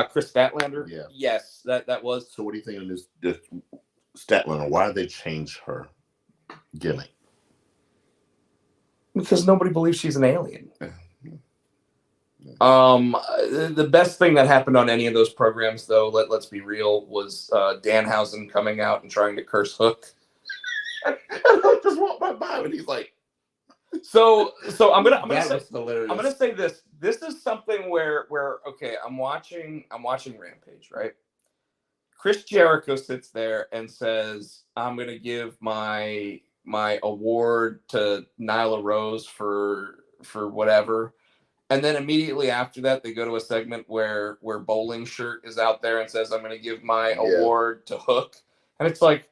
Chris Statlander. Yeah. Yes, that was. So what do you think of this Statlander? Why did they change her gimmick? Because nobody believes she's an alien. The best thing that happened on any of those programs, though, let's be real, was Danhausen coming out and trying to curse Hook. I just walked by him and he's like, so I'm gonna say this. This is something where okay, I'm watching Rampage, right? Chris Jericho sits there and says, I'm gonna give my award to Nyla Rose for whatever. And then immediately after that, they go to a segment where Bowling Shirt is out there and says, I'm going to give my award to Hook. And it's like,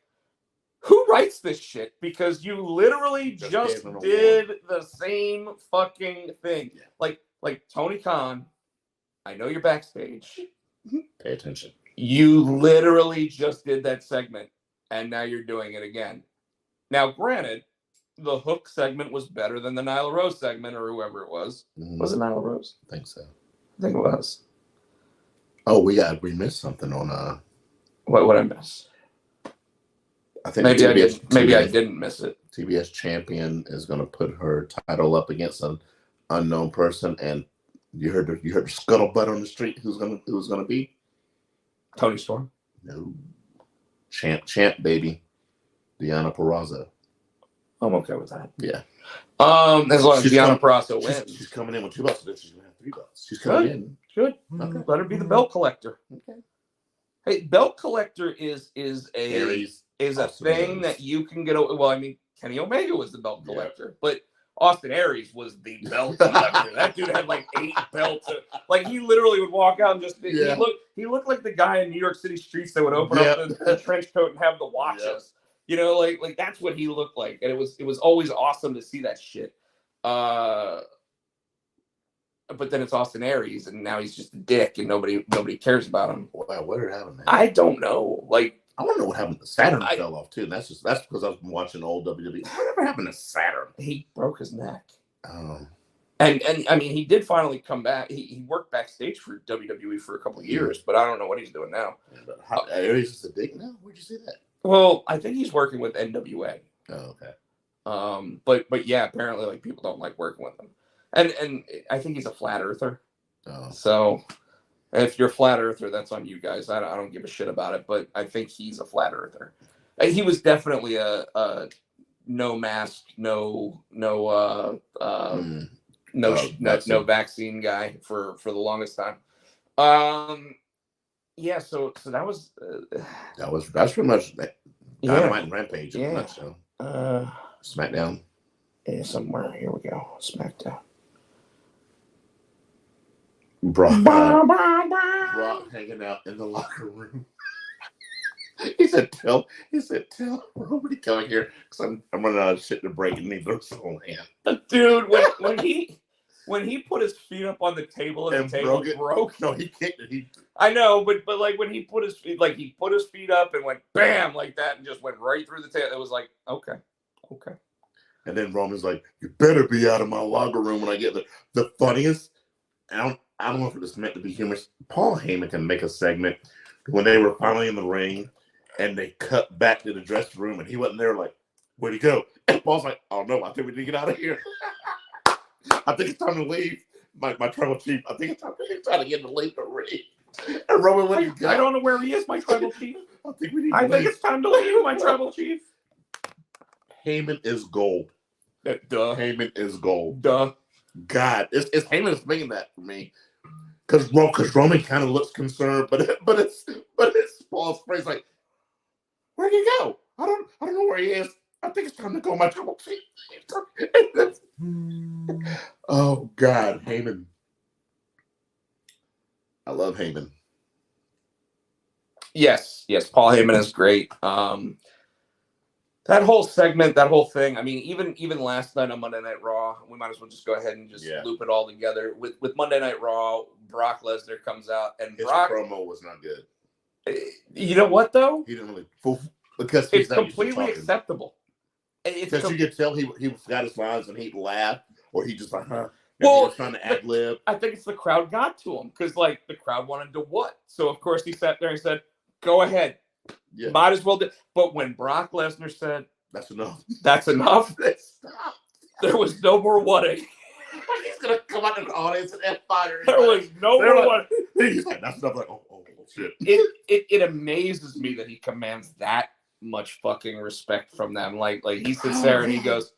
who writes this shit? Because you literally just did the same fucking thing. Yeah. Like Tony Khan, I know you're backstage. Pay attention. You literally just did that segment, and now you're doing it again. Now, granted, the Hook segment was better than the Nyla Rose segment or whoever it was. Mm-hmm. Was it Nyla Rose? I think so. I think it was. Oh, we missed something on What I miss? I think maybe I didn't miss it. TBS champion is going to put her title up against an unknown person, and you heard the scuttlebutt on the street. Who's gonna be? Tony Storm. No. Champ baby. Deonna Purrazzo. I'm okay with that. Yeah. As long as Deonna Purrazzo wins. She's coming in with 2 belts. She's going to have 3 belts. She's coming in. Good. Okay. Let her be the belt collector. Okay. Hey, belt collector is a thing that you can get. Well, I mean, Kenny Omega was the belt collector, but Austin Aries was the belt collector. That dude had like 8 belts. Like he literally would walk out and just he looked like the guy in New York City streets that would open up the trench coat and have the watches. Yep. You know, like that's what he looked like, and it was always awesome to see that shit. But then it's Austin Aries, and now he's just a dick, and nobody cares about him. Wow, what happened? I don't know. Like I want to know what happened to Saturn. Fell off too, and that's because I've been watching old WWE. Whatever happened to Saturn? He broke his neck. Oh. And I mean, he did finally come back. He worked backstage for WWE for a couple of years, but I don't know what he's doing now. Aries is a dick now? Where'd you see that? Well, I think he's working with NWA. Oh, okay. But yeah, apparently like people don't like working with him. And I think he's a flat earther. Oh. So if you're a flat earther, that's on you guys. I don't give a shit about it, but I think he's a flat earther. He was definitely a no mask, no vaccine guy for the longest time. Yeah, so that was that's pretty much Dynamite and Rampage in a nutshell. SmackDown. Yeah, somewhere. Here we go. SmackDown. Brock hanging out in the locker room. He said, tell Roman to come here because I'm running out of shit to break, and he throws the whole hand. Dude, when he put his feet up on the table and the table broke. No, he kicked it. I know, but like when he put his feet up and went bam like that and just went right through the table, it was like, okay. And then Roman's like, you better be out of my locker room when I get there. The funniest, I don't know if it was meant to be humorous. Paul Heyman can make a segment when they were finally in the ring and they cut back to the dressing room and he wasn't there, like, where'd he go? And Paul's like, oh no, I think we need to get out of here. I think it's time to leave. My tribal chief, I think it's time to get him to leave the ring. And Roman, where you go? I don't know where he is, my tribal chief. I think we need I think it's time to leave, my tribal chief. Heyman is gold. Duh. Heyman is gold. Duh. God, it's Heyman's making that for me. Because Roman kind of looks concerned, but it's Paul's phrase like, where'd he go? I don't know where he is. I think it's time to go, my tribal chief. Oh God, Heyman. I love Heyman. Yes, Paul Heyman is great. That whole segment, that whole thing. I mean, even last night on Monday Night Raw, we might as well just go ahead and just loop it all together. With Monday Night Raw, Brock Lesnar comes out, and his Brock promo was not good. You know what though? He didn't really because it's completely acceptable. Because you could tell he forgot his lines and he'd laugh or he just like, huh? Well, he was trying to ad lib. I think it's the crowd got to him because like the crowd wanted to what? So of course he sat there and said, "Go ahead, might as well." But when Brock Lesnar said, "That's enough," there was no more whatting. He's gonna come out in the audience and F-fire. There was no more whatting. He's like, "That's enough." Like, oh shit. It amazes me that he commands that much fucking respect from them. Like he sits there and he goes,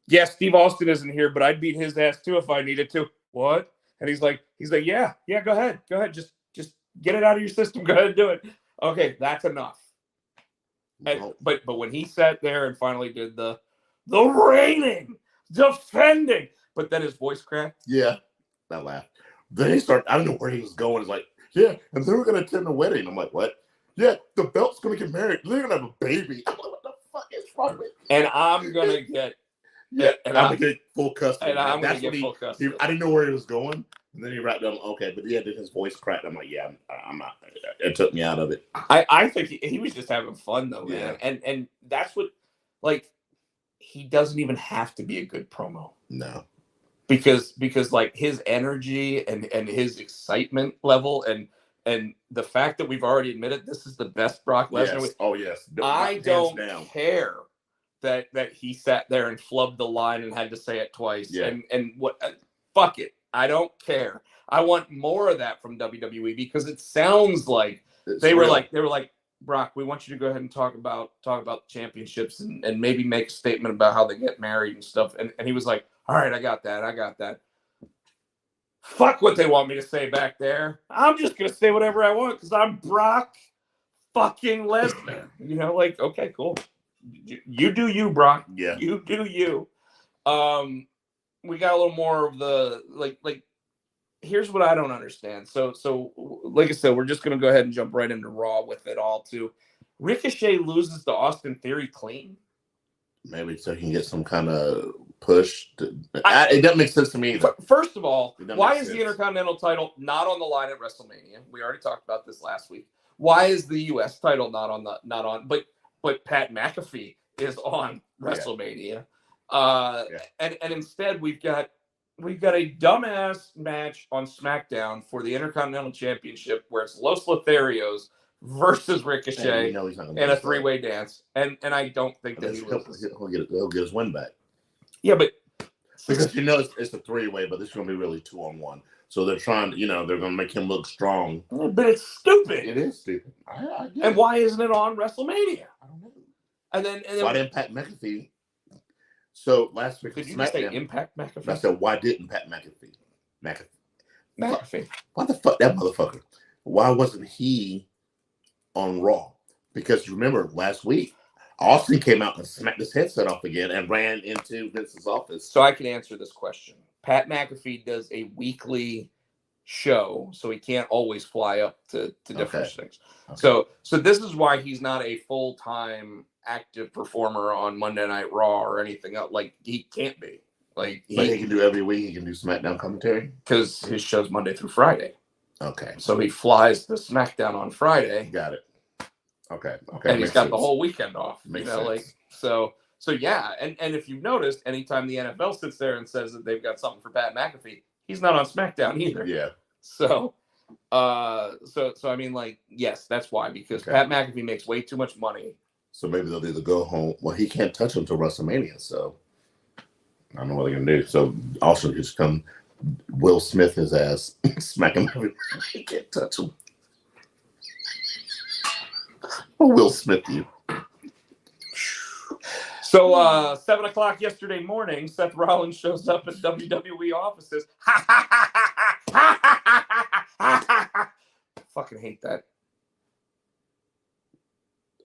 "Yeah, Steve Austin isn't here, but I'd beat his ass too if I needed to." What? And he's like, yeah, go ahead, just get it out of your system. Go ahead and do it. Okay, that's enough. And, but when he sat there and finally did the reigning, defending, but then his voice cracked. Yeah, that laugh. Then he started. I don't know where he was going. It's like, yeah, and then we're gonna attend the wedding. I'm like, what? Yeah, the belt's gonna get married. They're gonna have a baby. I'm like, what the fuck is wrong with? And I'm gonna get. Yeah, and I'm gonna get full custody. And I'm gonna get full custody. I didn't know where he was going, and then he wrapped up. Okay, but yeah, then his voice cracked. I'm like, yeah, I'm not. It took me out of it. I think he was just having fun though, man. And that's what, like, he doesn't even have to be a good promo. No, because like his energy and his excitement level and the fact that we've already admitted this is the best Brock Lesnar. Yes. Oh yes, I don't care that he sat there and flubbed the line and had to say it twice. Yeah. And what? Fuck it. I don't care. I want more of that from WWE because it sounds like they were like, Brock, we want you to go ahead and talk about the championships and maybe make a statement about how they get married and stuff. And he was like, all right, I got that. Fuck what they want me to say back there. I'm just going to say whatever I want because I'm Brock fucking Lesnar. You know, like, okay, cool. You do you, Brock. Yeah. You do you. We got a little more of the, like, here's what I don't understand. So like I said, we're just going to go ahead and jump right into Raw with it all too. Ricochet loses to Austin Theory clean. Maybe so he can get some kind of push. It doesn't make sense to me either. First of all, why is the Intercontinental title not on the line at WrestleMania? We already talked about this last week. Why is the U.S. title not on? But Pat McAfee is on WrestleMania. And instead we've got a dumbass match on SmackDown for the Intercontinental Championship where it's Los Lotharios versus Ricochet in a three-way dance. And I don't think that he'll get his win back. Yeah, but because it's a three-way, but this is going to be really 2-on-1. So they're trying to, they're going to make him look strong. But it's stupid. It is stupid. And why isn't it on WrestleMania? I don't know. And then why didn't Pat McAfee? So last week, did you just say Impact McAfee? I said, why didn't Pat McAfee? McAfee. Why the fuck that motherfucker? Why wasn't he on Raw? Because remember last week, Austin came out and smacked his headset off again and ran into Vince's office. So I can answer this question. Pat McAfee does a weekly show, so he can't always fly up to different things. Okay. So this is why he's not a full-time active performer on Monday Night Raw or anything else. Like, he can't be. Like, but he can do every week. He can do SmackDown commentary because his show's Monday through Friday. Okay. So he flies to SmackDown on Friday. Got it. Okay. And he's got the whole weekend off. Makes sense. Like so yeah. And if you've noticed, anytime the NFL sits there and says that they've got something for Pat McAfee, he's not on SmackDown either. Yeah. So I mean, like, yes, that's why, because Pat McAfee makes way too much money. So maybe they'll do the go home. Well, he can't touch him until WrestleMania, so I don't know what they're gonna do. So also just come Will Smith his ass, smack him everywhere. You can't touch him. Oh, Will Smith you. So 7 o'clock yesterday morning, Seth Rollins shows up at WWE offices. Fucking hate that.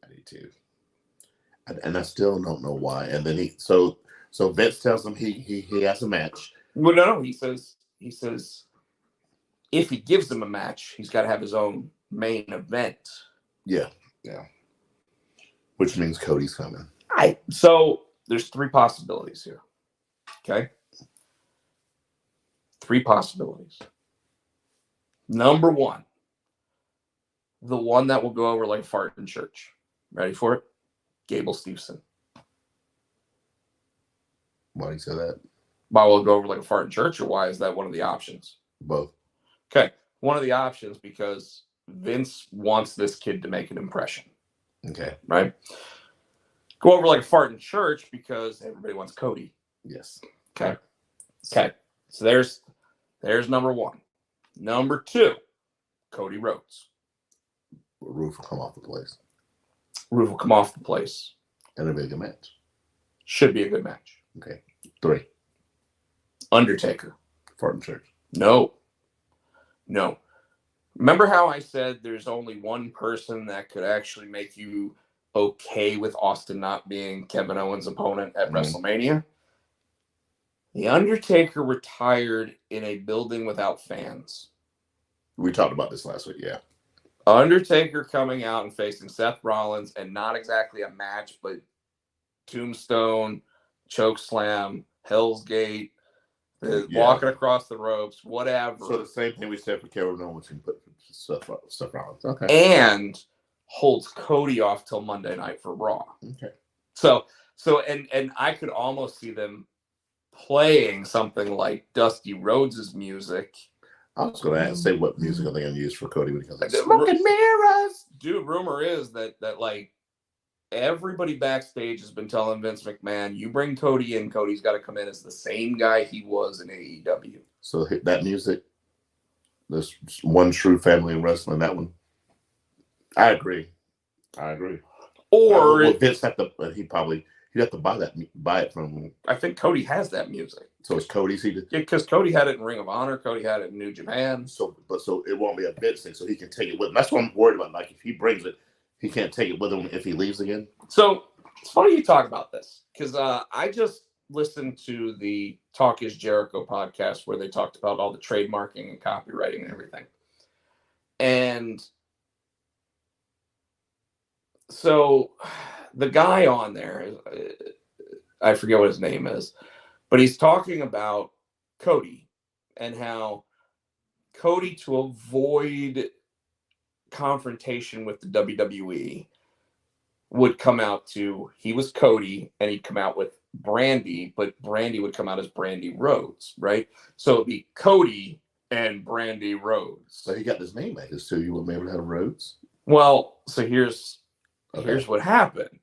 I do too. And I still don't know why. And then so Vince tells him he has a match. Well, no, he says if he gives him a match, he's got to have his own main event. Yeah. Which means Cody's coming. So there's 3 possibilities here. Okay? 3 possibilities. Number 1, the one that will go over like fart in church. Ready for it? Gable Steveson. Why do you say that? Why will it go over like a fart in church, or why is that one of the options? Both. Okay. One of the options because Vince wants this kid to make an impression. Okay. Right? Go over like a fart in church because everybody wants Cody. Yes. Okay. So there's number 1. Number 2, Cody Rhodes. Roof will come off the place. And it'll be a good match. Should be a good match. Okay. 3. Undertaker. Fart in church. No. Remember how I said there's only one person that could actually make you okay with Austin not being Kevin Owens' opponent at WrestleMania? The Undertaker retired in a building without fans. We talked about this last week, yeah. Undertaker coming out and facing Seth Rollins, and not exactly a match, but tombstone, choke slam, Hell's Gate, walking across the ropes, whatever. So the same thing we said for Kevin Owens and put Seth Rollins. Okay. And holds Cody off till Monday night for Raw. Okay. So and I could almost see them playing something like Dusty Rhodes' music. I was going to say what music are they going to use for Cody because it's smoking mirrors. Dude, rumor is that like everybody backstage has been telling Vince McMahon, you bring Cody in, Cody's got to come in as the same guy he was in AEW. So that music, this one true family in wrestling, that one, I agree. Or Vince have to, he'd have to buy it from. I think Cody has that music. So it's Cody's. Yeah, because Cody had it in Ring of Honor. Cody had it in New Japan. So it won't be a Vince thing. So he can take it with him. That's what I'm worried about. Like if he brings it, he can't take it with him if he leaves again. So it's funny you talk about this because I just listened to the Talk Is Jericho podcast where they talked about all the trademarking and copywriting and everything. And so the guy on there, I forget what his name is, but he's talking about Cody and how Cody, to avoid confrontation with the WWE, would come out he was Cody and he'd come out with Brandy, but Brandy would come out as Brandy Rhodes, right? So it'd be Cody and Brandy Rhodes. So he got his name back. So you wouldn't be able to have Rhodes? Well, so here's what happened.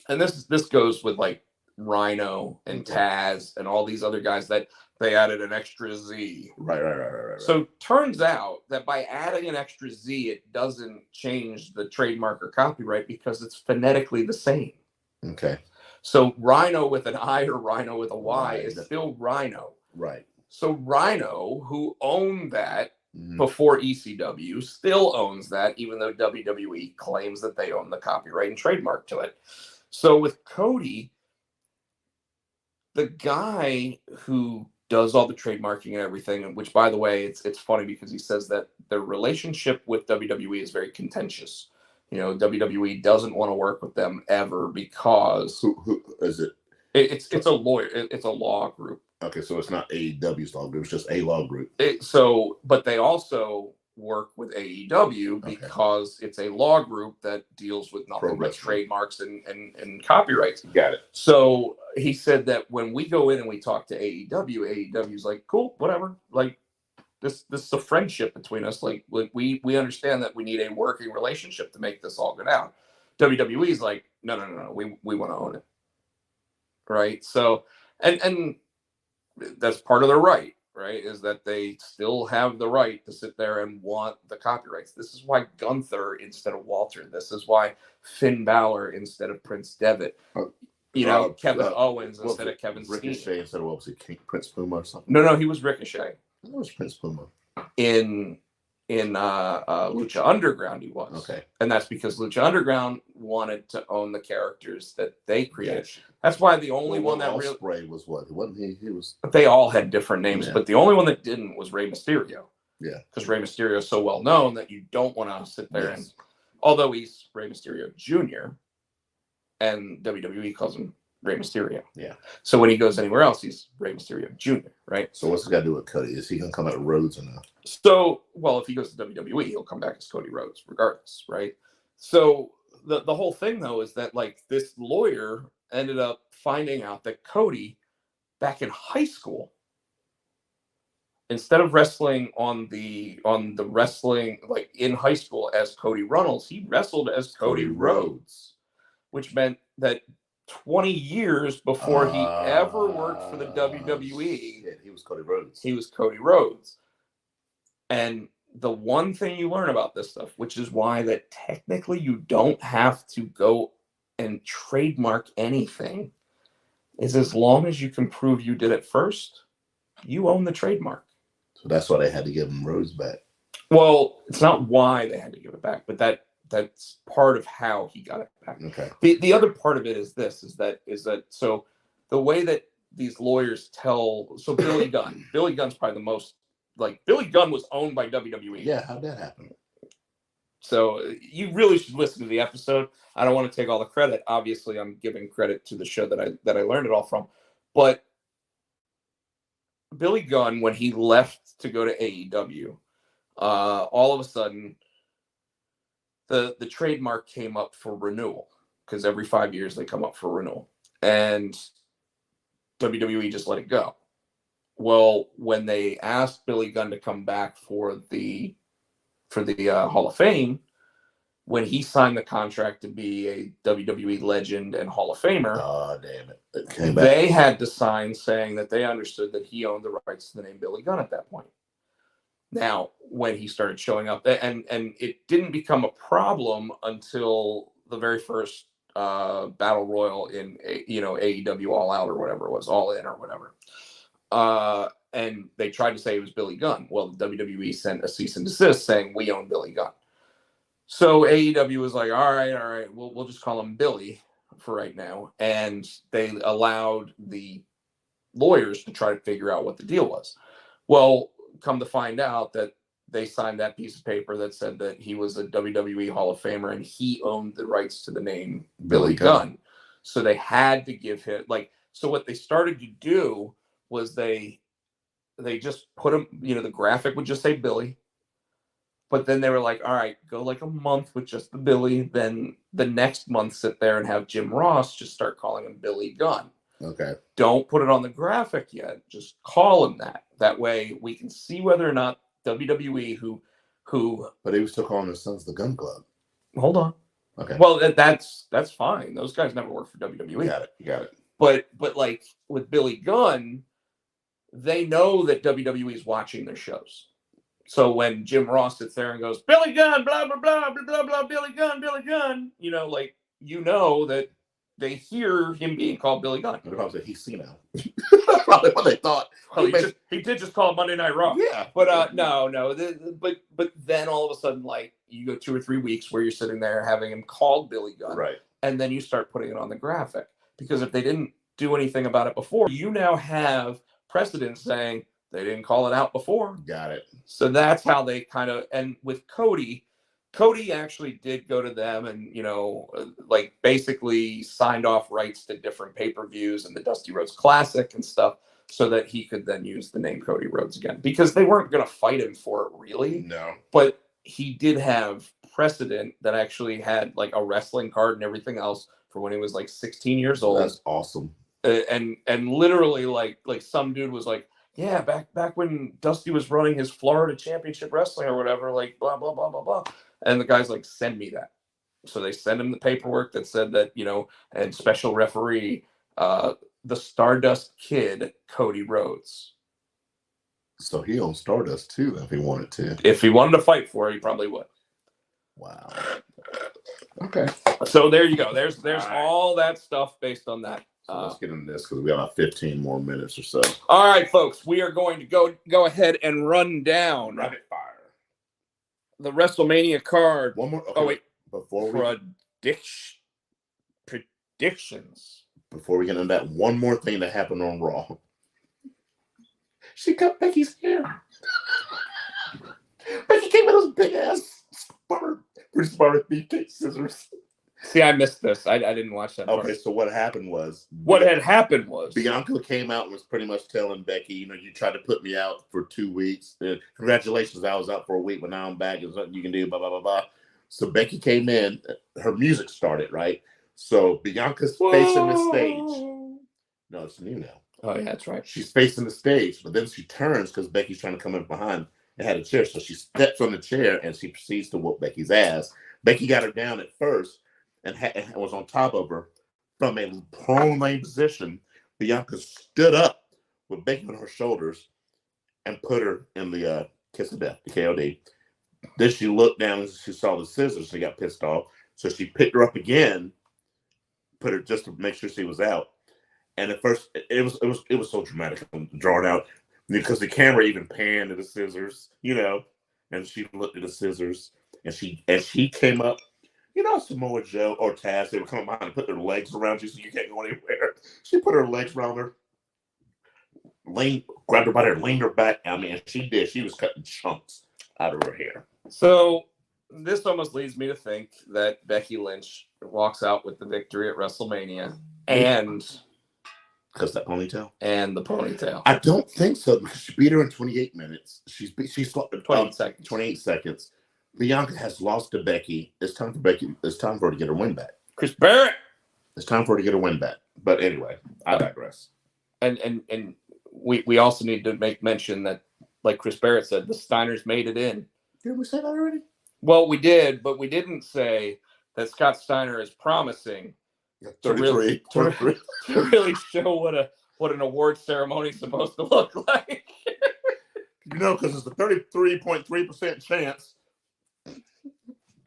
And this goes with like Rhino and Taz and all these other guys that they added an extra Z. Right. So turns out that by adding an extra Z, it doesn't change the trademark or copyright because it's phonetically the same. Okay. So Rhino with an I or Rhino with a Y is still Rhino. Right. So Rhino, who owned that before ECW, still owns that, even though WWE claims that they own the copyright and trademark to it. So with Cody, the guy who does all the trademarking and everything, which, by the way, it's funny because he says that their relationship with WWE is very contentious. You know, WWE doesn't want to work with them ever because who is it? It's a lawyer. It's a law group. Okay, so it's not AEW's law group; it's just a law group. But they also work with AEW because it's a law group that deals with nothing but trademarks and copyrights. Got it. So he said that when we go in and we talk to AEW's like, cool, whatever. Like this is a friendship between us. Like we understand that we need a working relationship to make this all go down. WWE's like, no, we want to own it. Right. So and that's part of their right, is that they still have the right to sit there and want the copyrights. This is why Gunther instead of Walter. This is why Finn Balor instead of Prince Devitt. Kevin Owens instead of Kevin Ricochet Steen. instead of what was it, Prince Puma or something? No, he was Ricochet. I thought it was Prince Puma. In Lucha Underground, he was. Okay. And that's because Lucha Underground wanted to own the characters that they created. Yes. That's why the only one that really... Ospreay was what? Wasn't he? He was... They all had different names, but the only one that didn't was Rey Mysterio. Yeah. Because Rey Mysterio is so well known that you don't want to sit there and... Although he's Rey Mysterio Jr., and WWE calls him Rey Mysterio. Yeah. So when he goes anywhere else, he's Rey Mysterio Jr., right? So what's this got to do with Cody? Is he going to come out of Rhodes or not? So, well, if he goes to WWE, he'll come back as Cody Rhodes regardless, right? So the whole thing, though, is that, like, this lawyer ended up finding out that Cody, back in high school, instead of wrestling on the wrestling, like, in high school as Cody Runnels, he wrestled as Cody Rhodes, which meant that 20 years before he ever worked for the WWE, he was Cody Rhodes. He was Cody Rhodes. And the one thing you learn about this stuff, which is why that technically you don't have to go and trademark anything, is as long as you can prove you did it first, you own the trademark. So that's why they had to give him Rhodes back. Well, it's not why they had to give it back, but that's part of how he got it back. Okay. The other part of it is this, is that so the way that these lawyers tell, so Billy Gunn's probably the most, like, Billy Gunn was owned by WWE. Yeah, how'd that happen? So you really should listen to the episode. I don't want to take all the credit. Obviously, I'm giving credit to the show that I learned it all from. But Billy Gunn, when he left to go to AEW, all of a sudden, the trademark came up for renewal, because every 5 years they come up for renewal, and WWE just let it go. Well, when they asked Billy Gunn to come back for the Hall of Fame, when he signed the contract to be a WWE legend and Hall of Famer, oh damn it came back. They had to sign saying that they understood that he owned the rights to the name Billy Gunn at that point. Now, when he started showing up, and it didn't become a problem until the very first Battle Royal in AEW All Out or whatever it was, All In or whatever. And they tried to say it was Billy Gunn. Well, the WWE sent a cease and desist saying we own Billy Gunn. So AEW was like, all right, we'll just call him Billy for right now. And they allowed the lawyers to try to figure out what the deal was. Well, come to find out that they signed that piece of paper that said that he was a WWE Hall of Famer and he owned the rights to the name Billy Gunn. So they had to give him, like, so what they started to do was they just put him, the graphic would just say Billy, but then they were like, all right, go like a month with just the Billy, then the next month sit there and have Jim Ross just start calling him Billy Gunn. Okay. Don't put it on the graphic yet. Just call him that. That way we can see whether or not WWE who. But he was still calling his sons the Gun Club. Hold on. Okay. Well, that's fine. Those guys never worked for WWE. You got it. But like with Billy Gunn, they know that WWE is watching their shows. So when Jim Ross sits there and goes, Billy Gunn, blah, blah, blah, blah, blah, blah, Billy Gunn, that they hear him being called Billy Gunn. But probably he's senile. Probably what they thought. He did just call it Monday Night Raw. Yeah. But no. But then all of a sudden, like, you go 2 or 3 weeks where you're sitting there having him called Billy Gunn. Right. And then you start putting it on the graphic. Because if they didn't do anything about it before, you now have precedent saying they didn't call it out before. Got it. So that's how they kind of, and with Cody actually did go to them and, like basically signed off rights to different pay-per-views and the Dusty Rhodes Classic and stuff so that he could then use the name Cody Rhodes again, because they weren't going to fight him for it really. No. But he did have precedent that actually had like a wrestling card and everything else for when he was like 16 years old. That's awesome. And literally like some dude was like, yeah, back when Dusty was running his Florida Championship Wrestling or whatever, like blah, blah, blah, blah, blah. And the guy's like, send me that. So they send him the paperwork that said that, and special referee the Stardust Kid, Cody Rhodes. So he owns Stardust too, if he wanted to. If he wanted to fight for it, he probably would. Wow. Okay. So there you go. There's right. all that stuff based on that. So let's get into this because we got about 15 more minutes or so. All right, folks, we are going to go ahead and run down Rapid fire. The WrestleMania card. One more. Okay. Oh wait, before we predictions. Before we get into that, one more thing that happened on Raw. She cut Becky's hair. Becky came with those big ass smart beefcake scissors. See, I missed this. I didn't watch that. Okay, part. so what happened was Bianca came out and was pretty much telling Becky, you tried to put me out for 2 weeks. Congratulations, I was out for a week, but now I'm back. There's nothing you can do, blah, blah, blah, blah. So Becky came in. Her music started, right? So Bianca's facing the stage. No, it's new now. Oh, yeah, that's right. She's facing the stage, but then she turns because Becky's trying to come in behind and had a chair. So she steps on the chair and she proceeds to whoop Becky's ass. Becky got her down at first and was on top of her from a prone laying position. Bianca stood up with Becky on her shoulders and put her in the kiss of death, the KOD. Then she looked down and she saw the scissors. She got pissed off. So she picked her up again, put her just to make sure she was out. And at first, it was so dramatic and drawn out because the camera even panned to the scissors, and she looked at the scissors and she came up, Samoa Joe or Taz, they would come behind and put their legs around you so you can't go anywhere. She put her legs around her, grabbed her by her, leaned her back. I mean, she did. She was cutting chunks out of her hair. So this almost leads me to think that Becky Lynch walks out with the victory at WrestleMania and... Because that ponytail? And the ponytail. I don't think so because she beat her in 28 minutes. She's 28 seconds. 28 seconds. Bianca has lost to Becky. It's time for her to get her win back. Chris Barrett. It's time for her to get her win back. But anyway, I digress. And we also need to make mention that, like Chris Barrett said, the Steiners made it in. Did we say that already? Well, we did, but we didn't say that Scott Steiner is promising to really show what an award ceremony is supposed to look like. Because it's a 33.3% chance.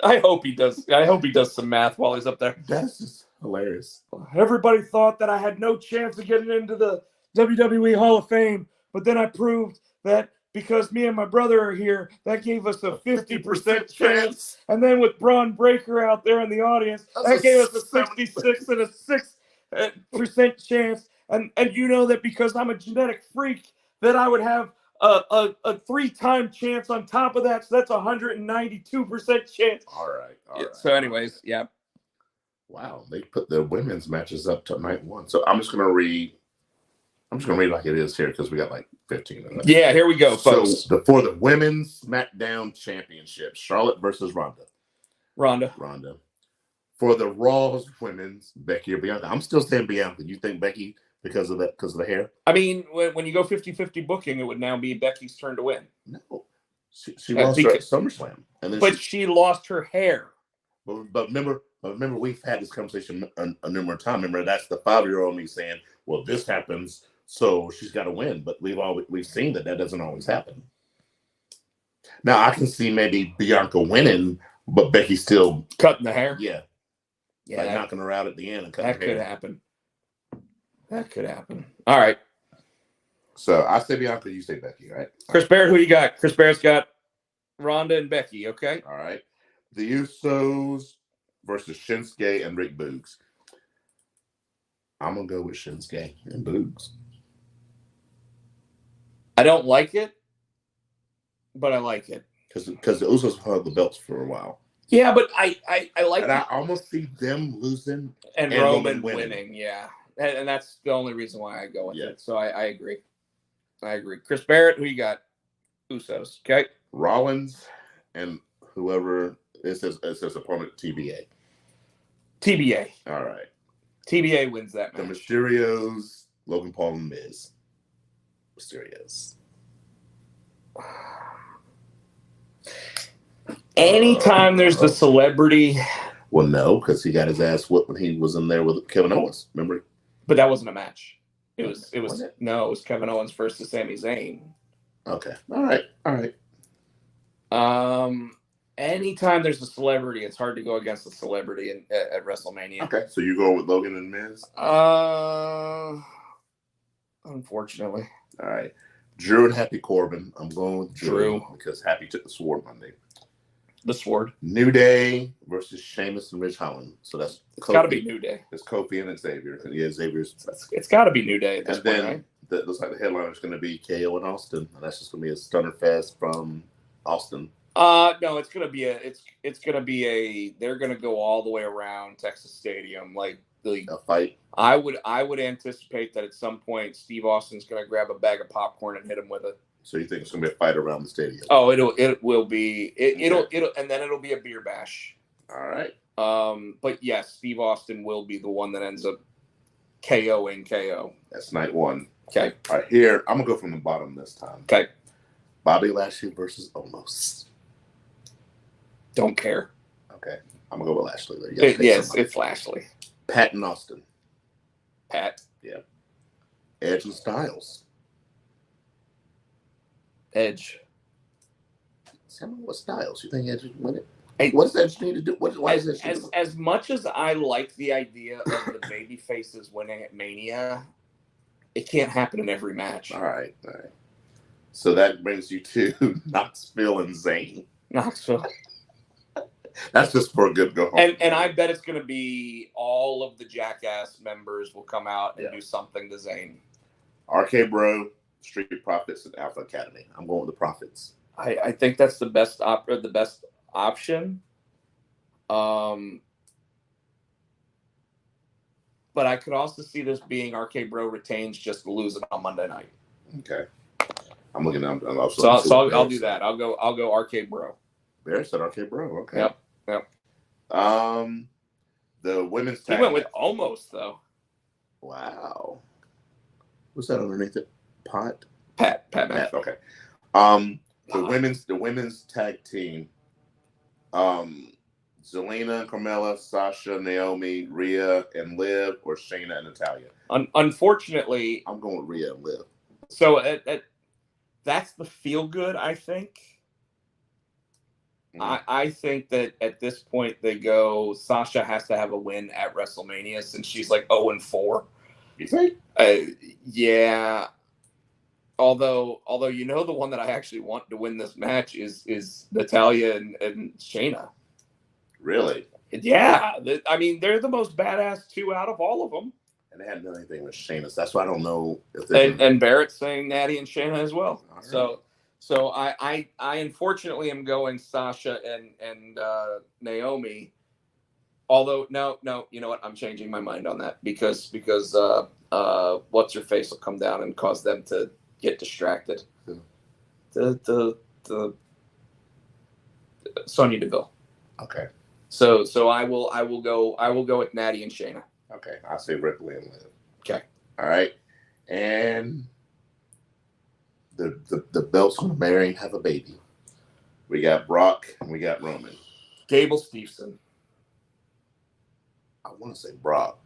I hope he does some math while he's up there. That's just hilarious. Everybody thought that I had no chance of getting into the WWE Hall of Fame, but then I proved that because me and my brother are here, that gave us a 50% chance. And then with Braun Breaker out there in the audience, that gave us a 66 and a 6% chance. And you know that because I'm a genetic freak, that I would have a 3-time chance on top of that. So that's 192% chance. All right. So anyways, yeah. Wow. They put the women's matches up to night 1. So I'm just going to read like it is here because we got like 15 minutes. Yeah, here we go, folks. So for the women's SmackDown Championship, Charlotte versus Ronda. For the Raw's women's, Becky or Bianca. I'm still saying Bianca. You think Becky because of the hair? I mean, when you go 50-50 booking, it would now be Becky's turn to win. No. She lost her at SummerSlam. But she lost her hair. But remember, we've had this conversation a number of times. Remember, that's the 5-year-old me saying, well, this happens, so she's got to win. But we've seen that doesn't always happen. Now, I can see maybe Bianca winning, but Becky still cutting the hair. Yeah, like knocking her out at the end and cutting her hair. That could happen. All right. So I say Bianca, you say Becky, right? Chris Barrett, who you got? Chris Barrett's got Ronda and Becky. Okay. All right. The Usos versus Shinsuke and Rick Boogs. I'm gonna go with Shinsuke and Boogs. I don't like it, but I like it because the Usos held the belts for a while. Yeah, but I like. And I almost see them losing and Roman winning. Yeah, and that's the only reason why I go with it. So I agree. Chris Barrett, who you got? Usos. Okay. Rollins and whoever is his opponent. TBA. All right. TBA wins that match. The Mysterios, Logan Paul and Miz. Mysterios. Anytime there's the celebrity. Well, no, because he got his ass whooped when he was in there with Kevin Owens. Remember? But that wasn't a match. It was Kevin Owens versus Sami Zayn. Okay. All right. Anytime there's a celebrity, it's hard to go against a celebrity at WrestleMania. Okay. So you go with Logan and Miz? Unfortunately. All right. Drew and Happy Corbin. I'm going with Drew. Because Happy took the sword Monday. The sword. New Day versus Sheamus and Ridge Holland. So that's it's got to be New Day. It's Kofi and Xavier. Yeah, Xavier's. It's got to be New Day at this point, right? Looks like the headliner is going to be KO in Austin, and that's just going to be a stunner fest from Austin. No, it's going to be they're going to go all the way around Texas Stadium, like a fight. I would anticipate that at some point Steve Austin's going to grab a bag of popcorn and hit him with it. So you think it's going to be a fight around the stadium? Oh, it will be. It'll and then it'll be a beer bash. All right. But yes, Steve Austin will be the one that ends up KOing KO. That's night one. Okay. All right, here I'm gonna go from the bottom this time. Okay. Bobby Lashley versus Omos. Don't care. Okay, I'm gonna go with Lashley. Yes, it's Lashley. Pat and Austin. Pat. Yeah. Edge and Styles. Edge. Tell me what Styles. You think Edge would win it? Hey, what does Edge need to do? As much as I like the idea of the baby faces winning at Mania, it can't happen in every match. All right. So that brings you to Knoxville and Zayn. Knoxville. That's just for a good go home. And I bet it's going to be all of the Jackass members will come out and do something to Zayn. RK Bro, Street Profits, and Alpha Academy. I'm going with the Profits. I think that's the best option. But I could also see this being RK Bro retains just to lose it on Monday night. Okay. I'm looking at I'll do that. I'll go RK Bro. Bear said RK Bro. Okay. Yep. The women's tag. He went with almost though. Wow. What's that underneath it? Pat. Okay. The women's tag team. Zelina, Carmella, Sasha, Naomi, Rhea, and Liv, or Shayna and Natalya? Unfortunately, I'm going with Rhea and Liv. So that's the feel good, I think. I think that at this point they go Sasha has to have a win at WrestleMania since she's like 0-4. You think? Yeah. Although the one that I actually want to win this match is Natalya and Shayna. Really? Yeah. I mean, they're the most badass two out of all of them. And they hadn't done anything with Shayna. So that's why I don't know if and Barrett's saying Natty and Shayna as well. Right. So I unfortunately am going Sasha and Naomi. Although no, you know what? I'm changing my mind on that because what's her face will come down and cause them to get distracted. The Sonya Deville. Okay. So I will go with Natty and Shayna. Okay, I'll say Ripley and Liv. Okay. All right. And the belt's gonna marry and have a baby. We got Brock and we got Roman. Gable Steveson. I want to say Brock.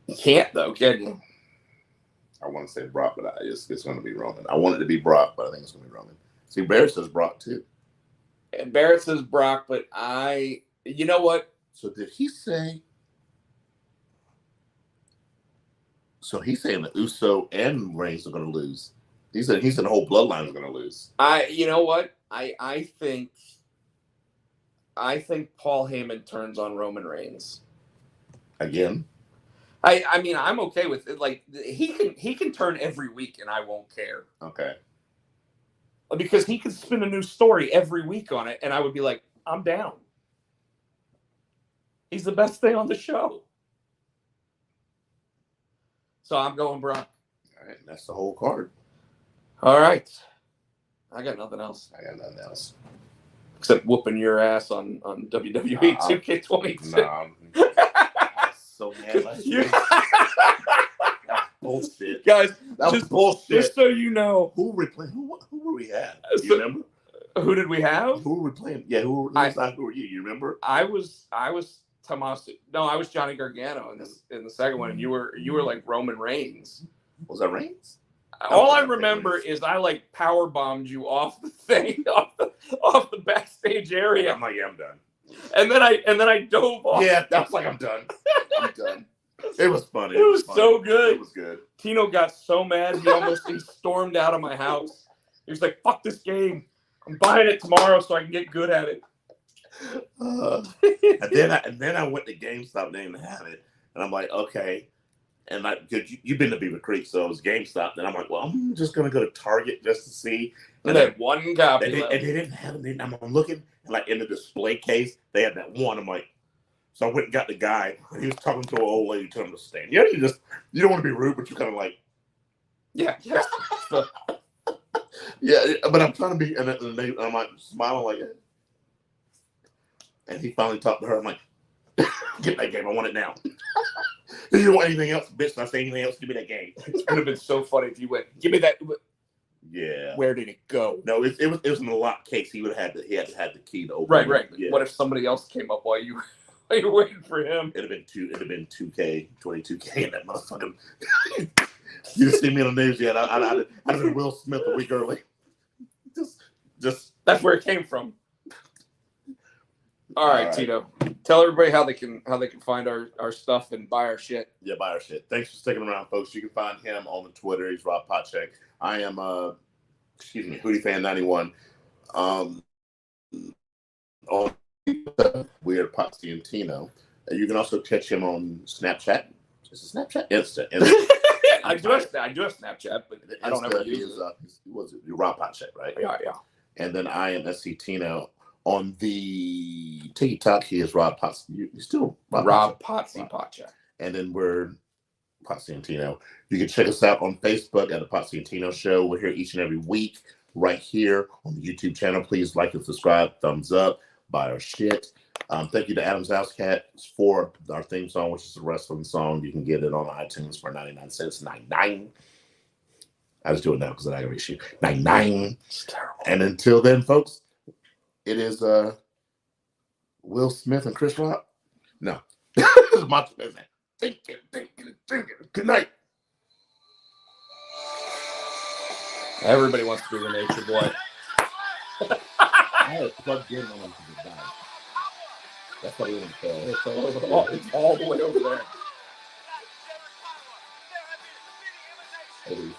You can't though, can you? I want to say Brock, but it's going to be Roman. I want it to be Brock, but I think it's going to be Roman. See, Barrett says Brock too. And Barrett says Brock, but you know what? So did he say? So he's saying that Uso and Reigns are going to lose. He said the whole bloodline is going to lose. You know what? I think Paul Heyman turns on Roman Reigns again. I mean, I'm okay with it. Like he can turn every week, and I won't care. Okay. Because he could spin a new story every week on it, and I would be like, I'm down. He's the best thing on the show. So I'm going Brock. All right, that's the whole card. All right. I got nothing else. I got nothing else. Except whooping your ass on WWE 2K22. Nah, so mad. That's bullshit. Guys, that was bullshit. Just so you know. Who were we playing? Who were we at? You remember? Who did we have? Who were we playing? Yeah, who were you? You remember? I was Tommaso. No, I was Johnny Gargano in the second one, and you were like Roman Reigns. Was that Reigns? All I remember is I like power bombed you off the thing, off the backstage area. I'm like, yeah, I'm done. And then I dove off. Yeah, that was like, I'm done. I'm done. It was funny. It was so good. It was good. Tino got so mad he stormed out of my house. He was like, "Fuck this game. I'm buying it tomorrow so I can get good at it." And then I went to GameStop and they didn't have it, and I'm like, okay. And you've been to Beaver Creek, so it was GameStop. And I'm like, well, I'm just gonna go to Target just to see. And they had one copy. And they didn't have it. I'm looking, and like in the display case, they had that one. I'm like, so I went and got the guy. And he was talking to an old lady, telling him to stand. You don't want to be rude, but you kind of like, yeah. Yeah, but I'm trying to be, and I'm like smiling like, and he finally talked to her. I'm like, get that game. I want it now. You don't want anything else, bitch. Not saying anything else. Give me that game. It would have been so funny if you went, give me that. Yeah. Where did it go? No, it was in a locked case. He had to have the key to open. Right. Yeah. What if somebody else came up while you were waiting for him? It'd have been 2K, 22K, and that motherfucking. You didn't see me on the news yet. I'd have been Will Smith a week early. Just. That's where it came from. All right, Tino. Tell everybody how they can find our stuff and buy our shit. Yeah, buy our shit. Thanks for sticking around, folks. You can find him on the Twitter. He's Rob Potcheck. I am HoodieFan91. On we are Potsy and Tino. You can also catch him on Snapchat. Is it Snapchat? Insta. I do have Snapchat, but I don't ever use it. Was it Rob Potcheck, right? Yeah. And then I am SC Tino. On the TikTok, he is Rob Potsy. You still Rob Potsy Potcheck. And then we're Potsy and Tino. You can check us out on Facebook at the Potsy and Tino Show. We're here each and every week right here on the YouTube channel. Please like and subscribe, thumbs up, buy our shit. Thank you to Adam's House Cat for our theme song, which is a wrestling song. You can get it on iTunes for 99 cents. 99. I just do it now because I got an issue. 99. It's terrible. And until then, folks, it is Will Smith and Chris Rock. No. This is my business. Thinking. Good night. Everybody wants to be the nature boy. I had plugged in on him to die. That's what he wouldn't tell. It's all the way over there. It is.